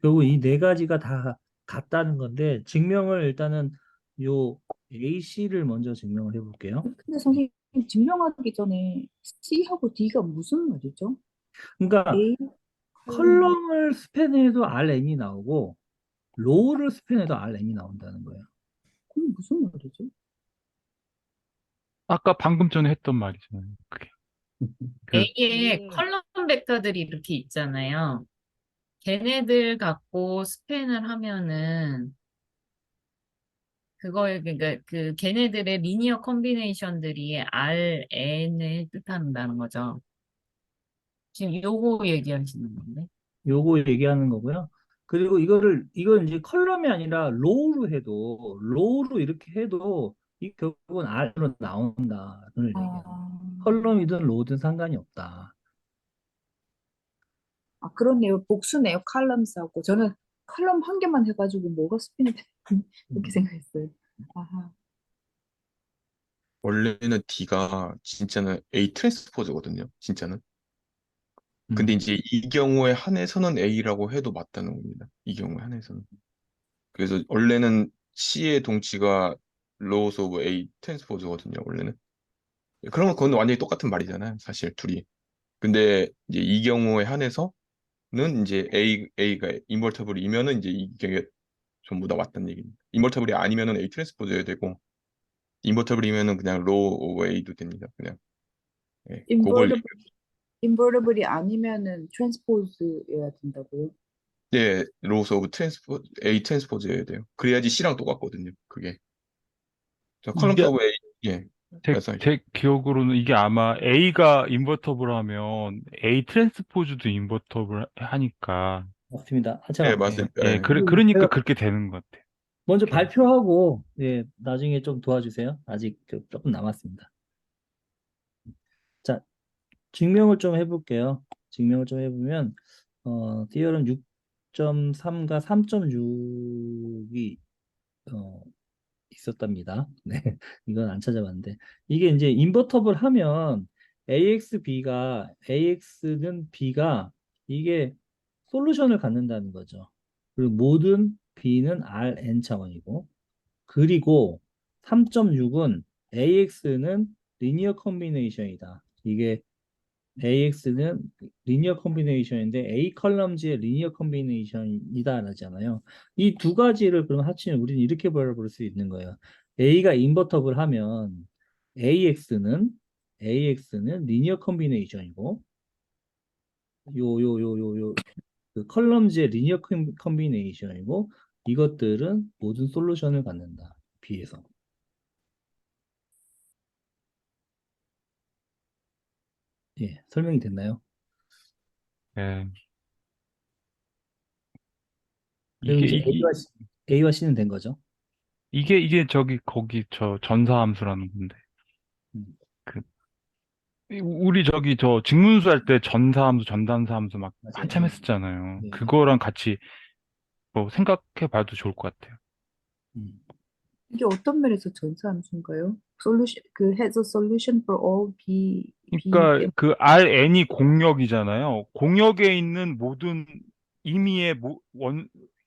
결국 이 네 가지가 다 같다는 건데, 증명을 일단은 요 AC를 먼저 증명을 해볼게요. 근데 선생님 증명하기 전에 C하고 D가 무슨 말이죠? 그러니까 A 컬럼 컬럼을 스팬해도 RN이 나오고, 로우를 스팬해도 RN이 나온다는 거예요. 그건 무슨 말이죠? 아까 방금 전에 했던 말이잖아요. 그게. A에 컬럼 벡터들이 이렇게 있잖아요. 걔네들 갖고 스팬을 하면은 그거에 그러니까 그 걔네들의 리니어 컨비네이션들이 RN을 뜻한다는 거죠. 지금 요거 얘기하시는 건데. 요거 얘기하는 거고요. 그리고 이걸 이제 컬럼이 아니라 로우로 이렇게 해도 이 결국은 R로 나온다를 얘기하는 거예요. 아, 컬럼이든 로우든 상관이 없다. 아 그렇네요. 복수네요. 컬럼스하고 저는 컬럼 한 개만 해가지고 뭐가 스피이 되 이렇게 생각했어요. 아하. 원래는 D가 진짜는 A 트랜스포즈거든요. 진짜는. 근데 음. 이제 이 경우에 한해서는 A라고 해도 맞다는 겁니다. 이 경우에 한해서는. 그래서 원래는 C의 동치가 로우스 오브 A 트랜스포즈거든요. 원래는. 그러면 그건 완전히 똑같은 말이잖아요. 사실 둘이. 근데 이제 이 경우에 한해서는 이제 A가 인버터블이면은 이제 이게 전부 다 맞다는 얘기입니다. 인버터블이 아니면은 A 트랜스포즈여야 되고 인버터블이면은 그냥 로우 오브 A도 됩니다. 그냥. 예, 그걸 인버티블 인버티블이 아니면은 트랜스포즈여야 된다고요? 예, 로우스 오브 트랜스포 A 트랜스포즈여야 돼요. 그래야지 C랑 똑같거든요. 그게. 자, 컬럼 이게 서브 A 예. 말씀하시죠. 제 기억으로는 이게 아마 A가 인버터블 하면 A 트랜스포즈도 인버터블 하니까. 맞습니다. 예, 잠깐 맞아요. 예. 그러니까 제가 그렇게 되는 것 같아요. 먼저 이렇게. 발표하고 나중에 좀 도와주세요. 아직 조금 남았습니다. 자, 증명을 좀 해볼게요. 증명을 좀 해보면 디어럼 6.3과 3.6이 있었답니다. 네, 이건 안 찾아봤는데 이게 이제 인버터블 하면 AX는 B가 이게 솔루션을 갖는다는 거죠. 그리고 모든 B는 Rn 차원이고 그리고 3.6은 AX는 리니어 컨비네이션이다. 이게 AX는 리니어 컨비네이션인데 A 컬럼즈의 리니어 컨비네이션이다 라잖아요. 이 두 가지를 그럼 합치면 우리는 이렇게 벌어볼 수 있는 거예요. A가 인버터블 하면 AX는 리니어 컨비네이션이고 요 그 컬럼즈의 리니어 컨비네이션이고 이것들은 모든 솔루션을 갖는다. B에서. 예, 설명이 됐나요? 예. 그리고 이게, 이제 A와 C는 된 거죠. 이게 거기 저 전사함수라는 건데. 음, 그, 우리 저 직문수 할 때 전사함수, 전단사함수 막 맞아요. 한참 예, 했었잖아요. 예, 예. 그거랑 같이 뭐 생각해 봐도 좋을 것 같아요. 음. 이게 어떤 면에서 전사함수인가요? 솔루션 그 has a solution for all B 그러니까 때문에 그 RN이 공역이잖아요. 공역에 있는 모든 임의의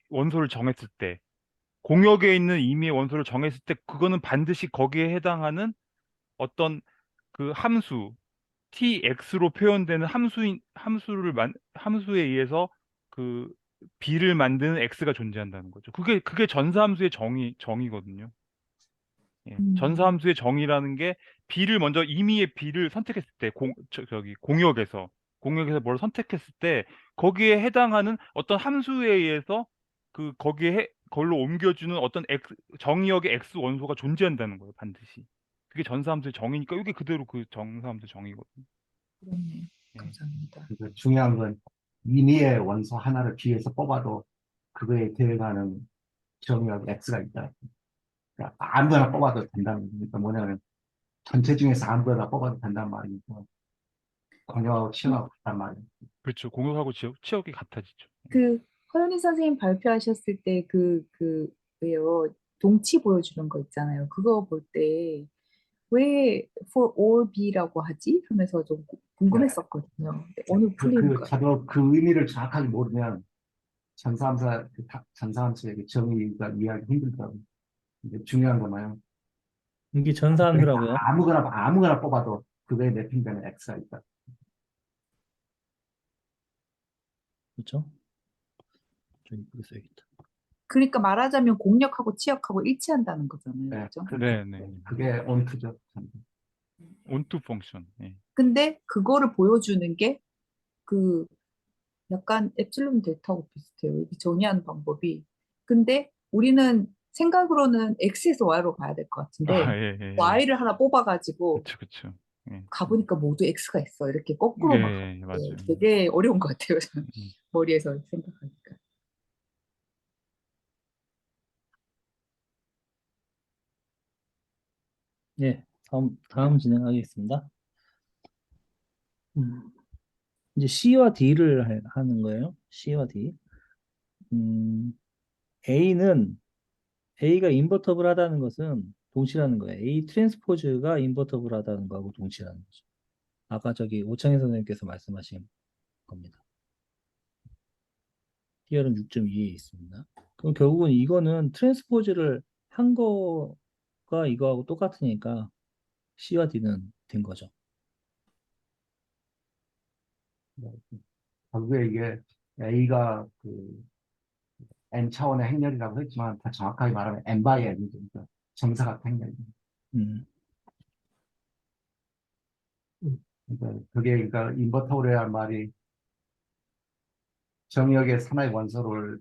원소를 정했을 때, 공역에 있는 임의의 원소를 정했을 때, 그거는 반드시 거기에 해당하는 어떤 그 함수, tx로 표현되는 함수에 의해서 그 b를 만드는 x가 존재한다는 거죠. 그게 전사함수의 정의거든요. 예, 음, 전사함수의 정의라는 게 B를 먼저 임의의 B를 선택했을 때 공역에서 뭘 선택했을 때 거기에 해당하는 어떤 함수에 의해서 그걸로 옮겨주는 어떤 정의역의 X 원소가 존재한다는 거예요, 반드시. 그게 전사함수의 정의니까 이게 그대로 그 전사함수의 정의거든요. 그렇네. 예. 감사합니다. 그 중요한 건 임의의 원소 하나를 B에서 뽑아도 그거에 대응하는 정의역 X가 있다. 그러니까 아무거나 뽑아도 된다는 거니까 뭐냐면 전체 중에서 아무거나 뽑아도 된다는 말이니까 공유하고 치유하고 있단 말이에요. 그렇죠. 공역하고 치역이 같아지죠. 그 허연희 선생님 발표하셨을 때 왜요? 동치 보여주는 거 있잖아요. 그거 볼 때 왜 for all B라고 하지? 하면서 좀 궁금했었거든요. 근데 오늘 풀리는 거. 저도 그 의미를 정확하게 모르면 전사함수의 정의가 이해하기 힘들더라고요. 근데 중요한 거나요? 이게 전사함수라고요? 아무거나 뽑아도 그거에 매핑되는 X가 있다. 그렇죠? 좀 이쁘게 써야겠다. 그러니까 말하자면 공력하고 치역하고 일치한다는 거잖아요. 네, 그죠? 네. 그게 onto죠. 온투 펑션. 예. 근데 그거를 보여주는 게 그 약간 엡실론 델타하고 비슷해요. 이게 정의하는 방법이. 근데 우리는 생각으로는 X에서 Y로 가야 될 것 같은데 예. Y를 하나 뽑아가지고 그쵸. 예. 가보니까 모두 X가 있어. 이렇게 거꾸로 막 예, 맞아요. 되게 어려운 것 같아요. 저는 음. 머리에서 생각하니까. 예, 다음 진행하겠습니다. 이제 C와 D를 하는 거예요. C와 D. A는 A가 인버터블하다는 것은 동시라는 거예요. A 트랜스포즈가 인버터블하다는 거하고 동시라는 거죠. 아까 저기 오창희 선생님께서 말씀하신 겁니다. TR은 6.2에 있습니다. 그럼 결국은 이거는 트랜스포즈를 한 거가 이거하고 똑같으니까 C와 D는 된 거죠. 결국에 이게 A가 N 차원의 행렬이라고 했지만 더 정확하게 말하면 N by N이죠. 그러니까 정사각 행렬이죠. 음, 그러니까 인버터블이라는 말이 정역의 하나의 원소를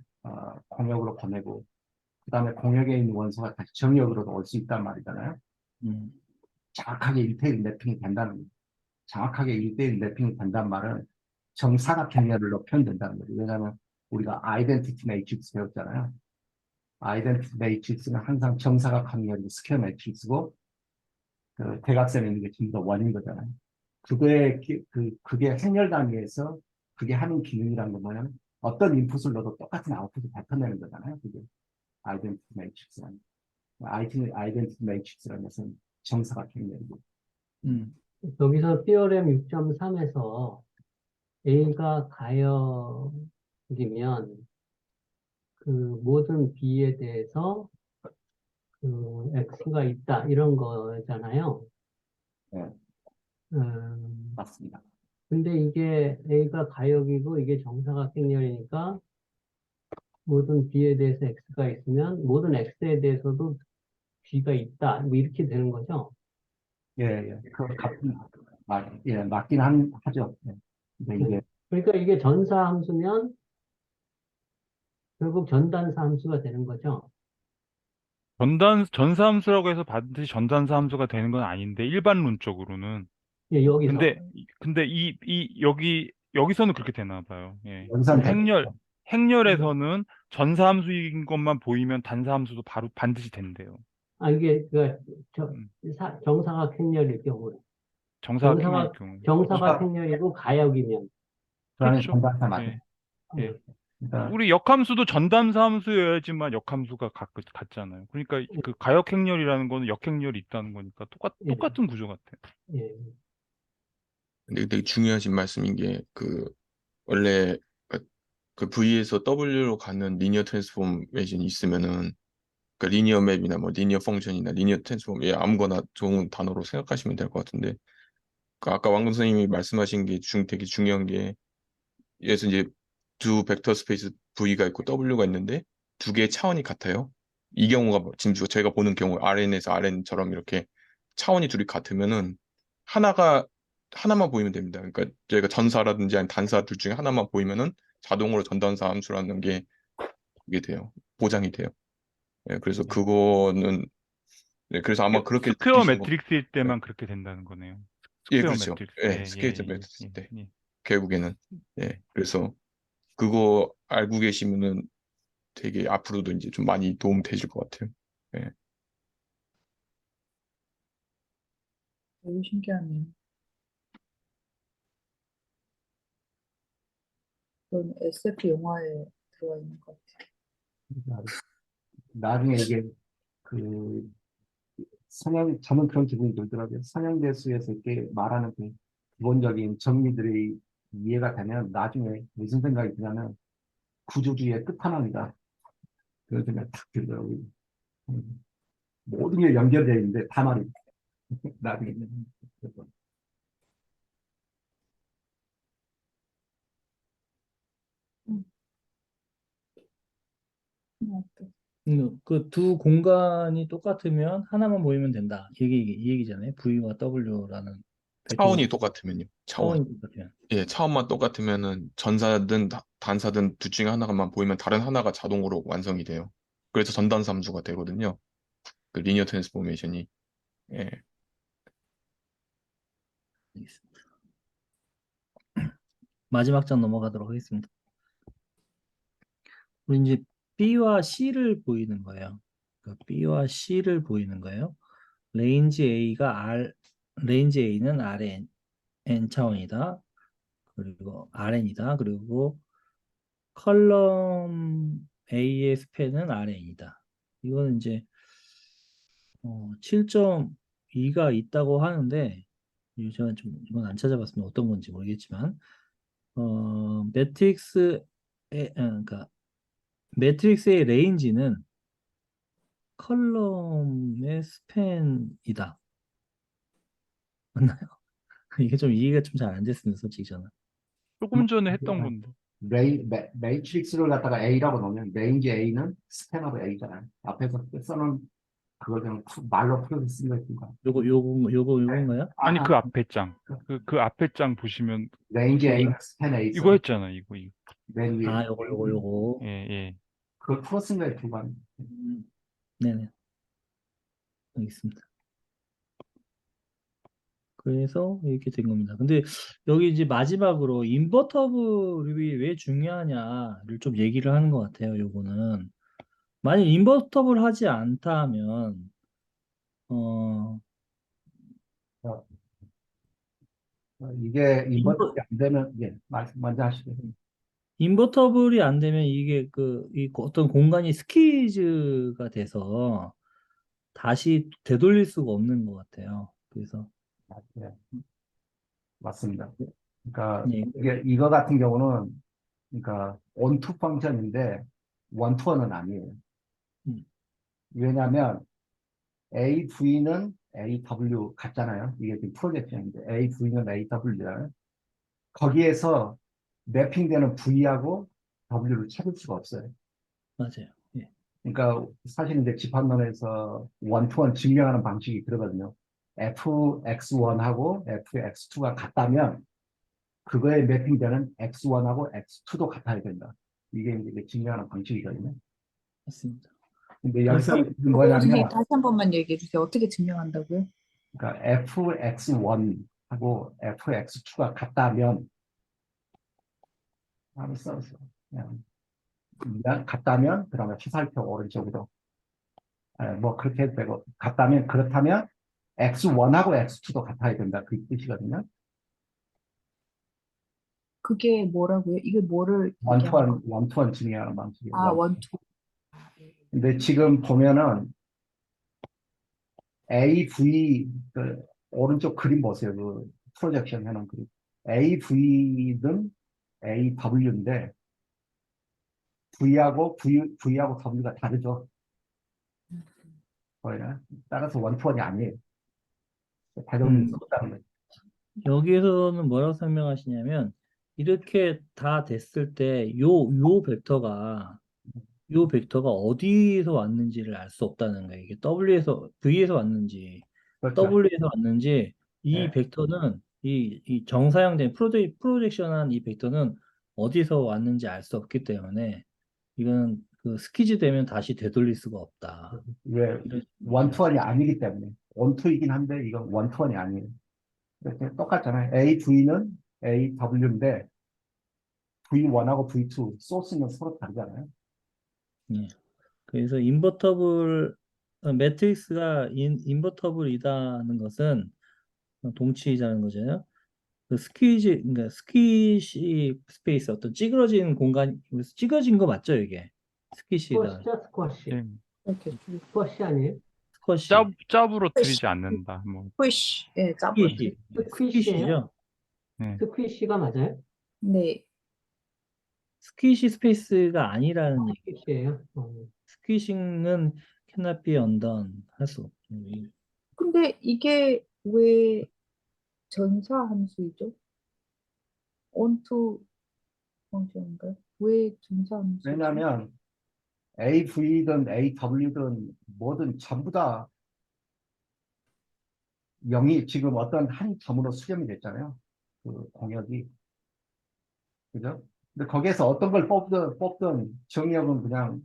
공역으로 보내고 그다음에 공역에 있는 원소가 다시 정역으로도 올 수 있단 말이잖아요. 음, 정확하게 1대1 매핑이 된다는 정확하게 1대1 매핑이 된다는 말은 정사각 행렬로 표현된다는 거죠. 왜냐하면 우리가 아이덴티티 매트릭스 배웠잖아요. 아이덴티티 매트릭스는 항상 정사각 행렬이 스퀘어 매트릭스고 그 대각선에 있는 게 전부 다 원인 거잖아요. 그게 행렬 단위에서 그게 하는 기능이란 건 뭐냐면 어떤 인풋을 넣어도 똑같은 아웃풋을 나타내는 거잖아요. 그게 아이덴티티 매트릭스라는 아이덴티티 매트릭스라는 것은 정사각 행렬이고 음, 여기서 theorem 6.3에서 A가 가역이면 그 모든 B에 대해서 그 X가 있다 이런 거잖아요. 네, 음, 맞습니다. 근데 이게 A가 가역이고 이게 정사각행렬이니까 모든 B에 대해서 X가 있으면 모든 X에 대해서도 B가 있다. 뭐 이렇게 되는 거죠. 예. 맞긴 하죠. 예. 근데 이게 그러니까 이게 전사 함수면 결국 전단사 함수가 되는 거죠. 전사함수라고 해서 반드시 전단사 함수가 되는 건 아닌데, 일반론적으로는. 예, 여기서. 근데 여기서는 그렇게 되나 봐요. 예. 연산 행렬에서는 전사함수인 것만 보이면 단사함수도 바로 반드시 된대요. 이게 저, 음. 정사각행렬일 경우 정사각 행렬일 경우. 정사각행렬이고 가역이면 그러면 그렇죠. 전단사 맞아요. 예. 예. 그러니까 우리 역함수도 전담사 함수여야지만 역함수가 같잖아요. 그러니까 그 가역행렬이라는 거는 역행렬이 있다는 거니까 예, 똑같은 구조 같아요. 예, 근데 되게 중요하신 말씀인 게, 원래, 그 V에서 W로 가는 리니어 트랜스포메이션이 있으면은, 그 리니어 맵이나 뭐 리니어 펑션이나 리니어 트랜스폼, 예, 아무거나 좋은 단어로 생각하시면 될 것 같은데, 아까 왕금 선생님이 말씀하신 게 되게 중요한 게, 그래서 이제 두 벡터 스페이스 V가 있고 W가 있는데, 두 개의 차원이 같아요. 이 경우가 지금 저희가 보는 경우 RN에서 RN처럼 이렇게 차원이 둘이 같으면은 하나만 보이면 됩니다. 그러니까 저희가 전사라든지 아니면 단사 둘 중에 하나만 보이면은 자동으로 전단사 함수라는 게 이게 돼요. 보장이 돼요. 예, 그래서 그거는 그래서 아마 그렇게 스퀘어 느끼시는 거. 매트릭스일 때만 그렇게 된다는 거네요. 예, 스퀘어 그렇죠. 매트릭스. 예, 스케이트 매트릭스 예, 때 예. 결국에는 그래서 그거 알고 계시면은 되게 앞으로도 이제 좀 많이 도움 되실 것 같아요. 예. 너무 신기하네요. 그런 SF 영화에 들어가 있는 것 같아요. 나중에 이게 그 저는 그런 기분이 들더라고요. 선형대수에서 이렇게 말하는 그 기본적인 정리들이 이해가 되면 나중에 무슨 생각이 드냐면 구조주의의 끝판왕이다. 그런 생각이 딱 들더라고요. 모든 게 연결되어 있는데 다 말이 나중에. 그래서 음, 또. 그 두 공간이 똑같으면 하나만 보이면 된다. 이 얘기잖아요. V와 W라는 차원이 벡터 똑같으면요. 차원. 차원이 똑같으면. 예, 차원만 똑같으면은 전사든 단사든 둘 중에 하나가만 보이면 다른 하나가 자동으로 완성이 돼요. 그래서 전단삼수가 되거든요. 그 리니어 트랜스포메이션이. 예. 알겠습니다. 마지막 장 넘어가도록 하겠습니다. 우리 이제 B와 C를 보이는 거예요. 그러니까 B와 C를 보이는 거예요. 레인지 A는 Rn 차원이다. 그리고 Rn이다. 그리고 컬럼 A의 스팬은 Rn이다. 이거는 이제 7.2가 있다고 하는데 제가 좀 이건 안 찾아봤으면 어떤 건지 모르겠지만 그러니까 매트릭스의 레인지는 컬럼의 스팬이다. 맞나요? 이게 좀 이해가 좀 잘 안 됐습니다, 솔직히 저는. 조금 전에 했던 건데. 매트릭스를 갖다가 A라고 놓으면 레인지 A는 스패너로 A잖아요. 앞에서 써놓은 그걸 그냥 말로 풀어서 쓴 거니까. 요건가요? 아니, 그 앞에 장. 그 앞에 장 보시면 레인지 네. A는 스패너 A 이거 했잖아, 이거. 맨 위에. 요거. 예, 예. 그걸 풀어 쓴 거예요, 두 번. 네네. 알겠습니다. 그래서 이렇게 된 겁니다. 근데 여기 이제 마지막으로 인버터블이 왜 중요하냐를 좀 얘기를 하는 것 같아요. 요거는 만약 인버터블 하지 않다면 어 어, 이게 인버터블이 인버, 안 되면, 예, 먼저 하시죠. 인버터블이 안 되면 이게 이 어떤 공간이 스퀴즈가 돼서 다시 되돌릴 수가 없는 것 같아요. 그래서 예, 맞습니다. 그러니까 예, 이거 같은 경우는 그러니까 onto 펑션인데 원투원은 아니에요. 음, 왜냐하면 AV는 AW 같잖아요. 이게 지금 프로젝션인데 AV는 AW잖아요. 거기에서 매핑되는 V하고 W를 찾을 수가 없어요. 맞아요. 예. 그러니까 사실 이제 집합론에서 원투원 증명하는 방식이 그러거든요. fx1하고 fx2가 같다면 그거에 매핑되는 x1하고 x2도 같아야 된다. 이게 이제 증명하는 방식이거든요. 맞습니다. 근데 그래서 여기서 선생님 뭐냐면, 다시 한 번만 얘기해 주세요. 어떻게 증명한다고요? 그러니까 fx1하고 fx2가 같다면, 써서 그냥 같다면, 그다음에 화살표 오른쪽으로, 뭐 그렇게 해도 되고, 같다면, 그렇다면 x1하고 x2도 같아야 된다. 그 뜻이거든요. 그게 뭐라고요? 이게 뭐를 얘기하는 거? 원투원 증명하는 방식이에요. 아, 원투. 근데 지금 보면은 AV 그 오른쪽 그림 보세요. 그 프로젝션 해놓은 그림. AV는 AW인데 V하고 W가 다르죠. 거기는 따라서 원투원이 아니에요. 대정님 음, 썼다는 거죠. 여기에서는 뭐라고 설명하시냐면 이렇게 다 됐을 때 요 벡터가 어디에서 왔는지를 알 수 없다는 거예요. 이게 V에서 왔는지 그렇죠. W에서 왔는지 이 네. 벡터는 이 정사형된 프로젝션한 이 벡터는 어디서 왔는지 알 수 없기 때문에 이건 그 스키즈 되면 다시 되돌릴 수가 없다. 왜 이런 얘기를 원투원이 아니기 때문에 원투이긴 한데 이건 원투원이 아니에요. 이렇게 똑같잖아요. AV는 AW인데 V1하고 V2 소스는 서로 다르잖아요. 예. 그래서 매트릭스가 인버터블이다는 것은 동치이자는 거죠. 그 그러니까 스퀴시 스페이스 어떤 찌그러진 공간, 찌그러진 거 맞죠, 이게? 스퀴시가 스쿼시죠, 스쿼시. 네. 이렇게 스쿼시 아니에요? 스쿼시, 짜부러뜨리지 않는다. 뭐, 푸시, 예, 짜부러뜨. 스퀴시, 스퀴시예요? 스퀴시죠? 네. 스퀴시가 맞아요? 네. 스퀴시 스페이스가 아니라는 얘기. 스퀴시예요? 스퀴싱은 cannot be undone, 할 수 없죠. 근데 이게 왜 전사 함수이죠? onto 펑션인가요? 왜 전사 함수죠? 왜냐하면 AV든 AW든 뭐든 전부 다 0이 지금 어떤 한 점으로 수렴이 됐잖아요. 그 공역이. 그죠? 근데 거기에서 어떤 걸 뽑든 정의역은 그냥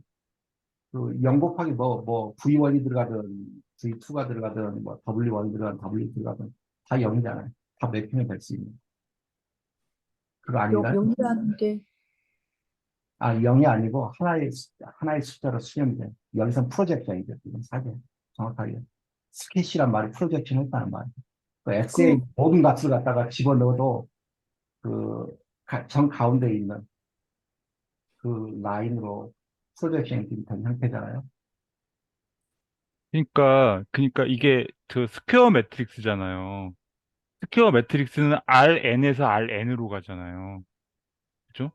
그 0 곱하기 뭐 V1이 들어가든 V2가 들어가든 뭐 W1이 들어가든 W 들어가든 다 0이잖아요. 다 매핑이 될 수 있는. 그거 아닌가요? 0이라는 게 아, 0이 아니고 하나의 숫자로 수렴이 돼. 여기서 프로젝션이죠. 지금 사실 정확하게. 스케치란 말이 프로젝션 했다는 말이에요. 그 X의 모든 값을 갖다가 집어넣어도 그 정 가운데 있는 그 라인으로 프로젝션이 된 형태잖아요. 그러니까 이게 그 스퀘어 매트릭스잖아요. 스퀘어 매트릭스는 Rn에서 Rn으로 가잖아요. 그죠?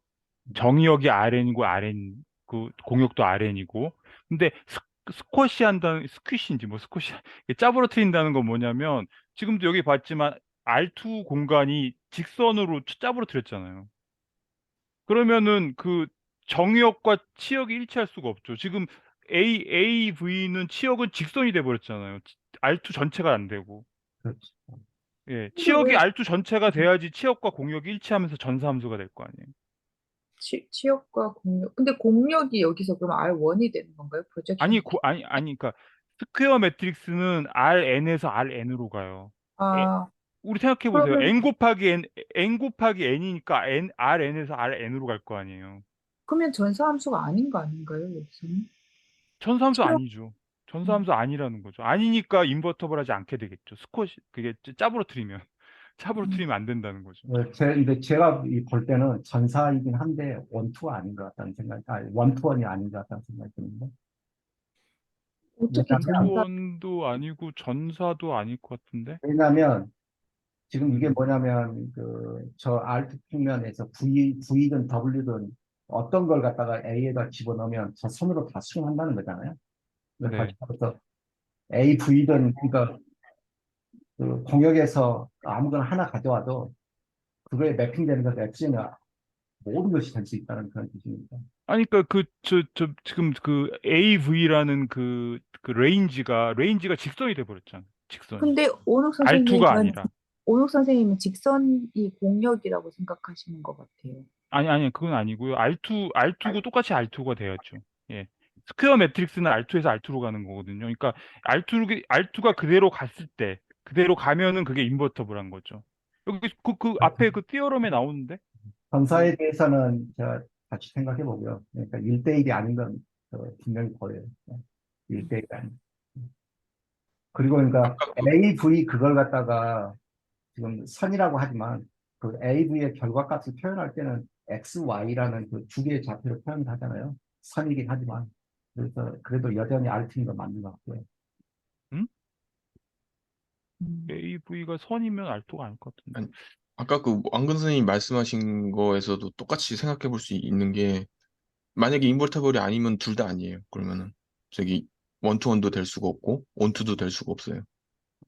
정의역이 Rn이고 그 공역도 Rn이고. 근데 스쿼시 한다는, 스퀴시인지 뭐 스쿼시, 짜부러뜨린다는 건 뭐냐면, 지금도 여기 봤지만 R2 공간이 직선으로 짜부러뜨렸잖아요. 그러면은 그 정의역과 치역이 일치할 수가 없죠. 지금 AV는 치역은 직선이 돼 버렸잖아요. R2 전체가 안 되고. 그렇죠. 예, 근데 치역이 왜 R2 전체가 돼야지 치역과 공역이 일치하면서 전사함수가 될 거 아니에요. 취업과 공력. 근데 공력이 여기서 그럼 R1이 되는 건가요? 프로젝션. 그러니까 스퀘어 매트릭스는 Rn에서 Rn으로 가요. 에, 아, 우리 생각해 보세요. 그러면 n 곱하기 n이니까 Rn에서 Rn으로 갈 거 아니에요. 그러면 전사 함수가 아닌 거 아닌가요? 여기서는? 전사함수 취업. 아니죠. 전사함수 아니라는 거죠. 아니니까 인버터블하지 않게 되겠죠. 그게 짜부러뜨리면 음. 짜부러뜨리면 안 된다는 거죠. 근데 제가 볼 때는 전사이긴 한데 원투가 아닌 것 같다는 생각이, 원투원이 아닌 것 같다는 생각이 드는데. 어떻게 전사? 원투원도 아니고 전사도 아닐 것 같은데. 왜냐하면 지금 이게 음, 뭐냐면 저 Alt 평면에서 V든 W든 어떤 걸 갖다가 A에다 집어넣으면 저 선으로 다 수용한다는 거잖아요. 그러니까 네. 벌써 AV든 그러니까 그 공역에서 아무거나 하나 가져와도 그거에 매핑되는 것 X는 모든 것이 될 수 있다는 그런 뜻입니다. 아니, 그러니까 지금 그 AV라는 그 레인지가 직선이 돼 버렸잖아. 직선이. 근데 R2가 아니라. 오녹 선생님은 직선이 공력이라고 생각하시는 것 같아요. 아니, 그건 아니고요. R2고 똑같이 R2가 돼야죠. 예. 스퀘어 매트릭스는 R2에서 R2로 가는 거거든요. 그러니까 R2가 그대로 갔을 때, 그대로 가면은 그게 인버터블한 거죠. 여기 그 앞에 그 티어럼에 나오는데? 전사에 대해서는 제가 같이 생각해 보고요. 그러니까 1대1이 아닌 건 분명히 보여요. 1대1이 아닌. 그리고 그러니까 아까 AV 그걸 갖다가 지금 선이라고 하지만 그 AV의 결과값을 표현할 때는 X, Y라는 그 두 개의 좌표를 표현하잖아요. 선이긴 하지만. 그래서 그래도 여전히 R팀인 건 맞는 것 같고요. 응? 음. AV가 선이면 R2가 아닐 것 같은데. 아니, 아까 그 왕근 선생님 말씀하신 거에서도 똑같이 생각해 볼 수 있는 게 만약에 인버터블이 아니면 둘 다 아니에요. 그러면은 저기 원투원도 될 수가 없고 원투도 될 수가 없어요.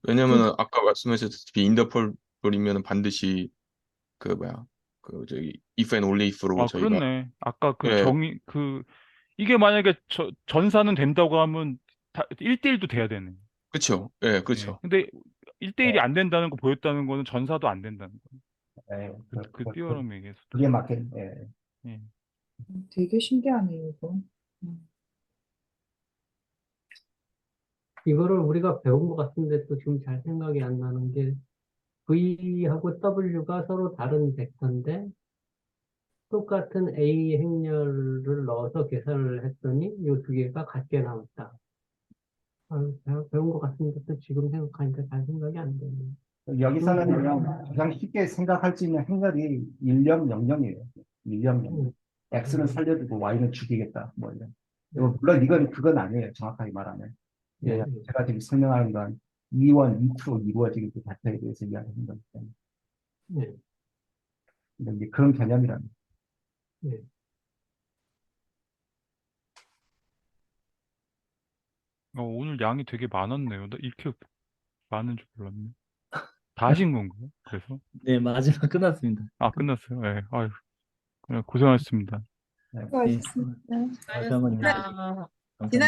그, 왜냐면은 아까 말씀하셨다시피 인터펄이면은 반드시 그 뭐야 그 저기 if and only if로 아, 저희가 그렇네. 아까 예 이게 만약에 전사는 된다고 하면 1대1도 돼야 되네. 그렇죠 예 예. 그렇죠 근데 1대1이 네, 안 된다는 거 보였다는 거는 전사도 안 된다는 거예요. 네, 그 띄어럼 얘기에서도. 그게 맞게, 예. 예. 되게 신기하네요, 이거. 음. 이거를 우리가 배운 것 같은데 또 지금 잘 생각이 안 나는 게 V하고 W가 서로 다른 벡터인데 똑같은 A 행렬을 넣어서 계산을 했더니 이 두 개가 같게 나왔다. 배운 것 같은데 또 지금 생각하니까 잘 생각이 안 되네. 여기서는 그냥 가장 쉽게 생각할 수 있는 행렬이 1,0,0,0이에요. 1,0,0,0. X는 살려두고 Y는 죽이겠다. 뭐 이런. 물론 이건 그건 아니에요. 정확하게 말하면. 예, 제가 지금 설명하는 건 이원, 이투로 이루어지는 그 자체에 대해서 이야기하는 거기 때문에. 네. 근데 이제 그런 개념이라는. 네. 오늘 양이 되게 많았네요. 나 이렇게 많은 줄 몰랐네. 다 하신 건가요? 그래서? 네, 마지막 끝났습니다. 아, 끝났어요? 네. 아유, 그냥 고생하셨습니다. 네. 수고하셨습니다. 다시 한번 수고하셨습니다. 감사합니다.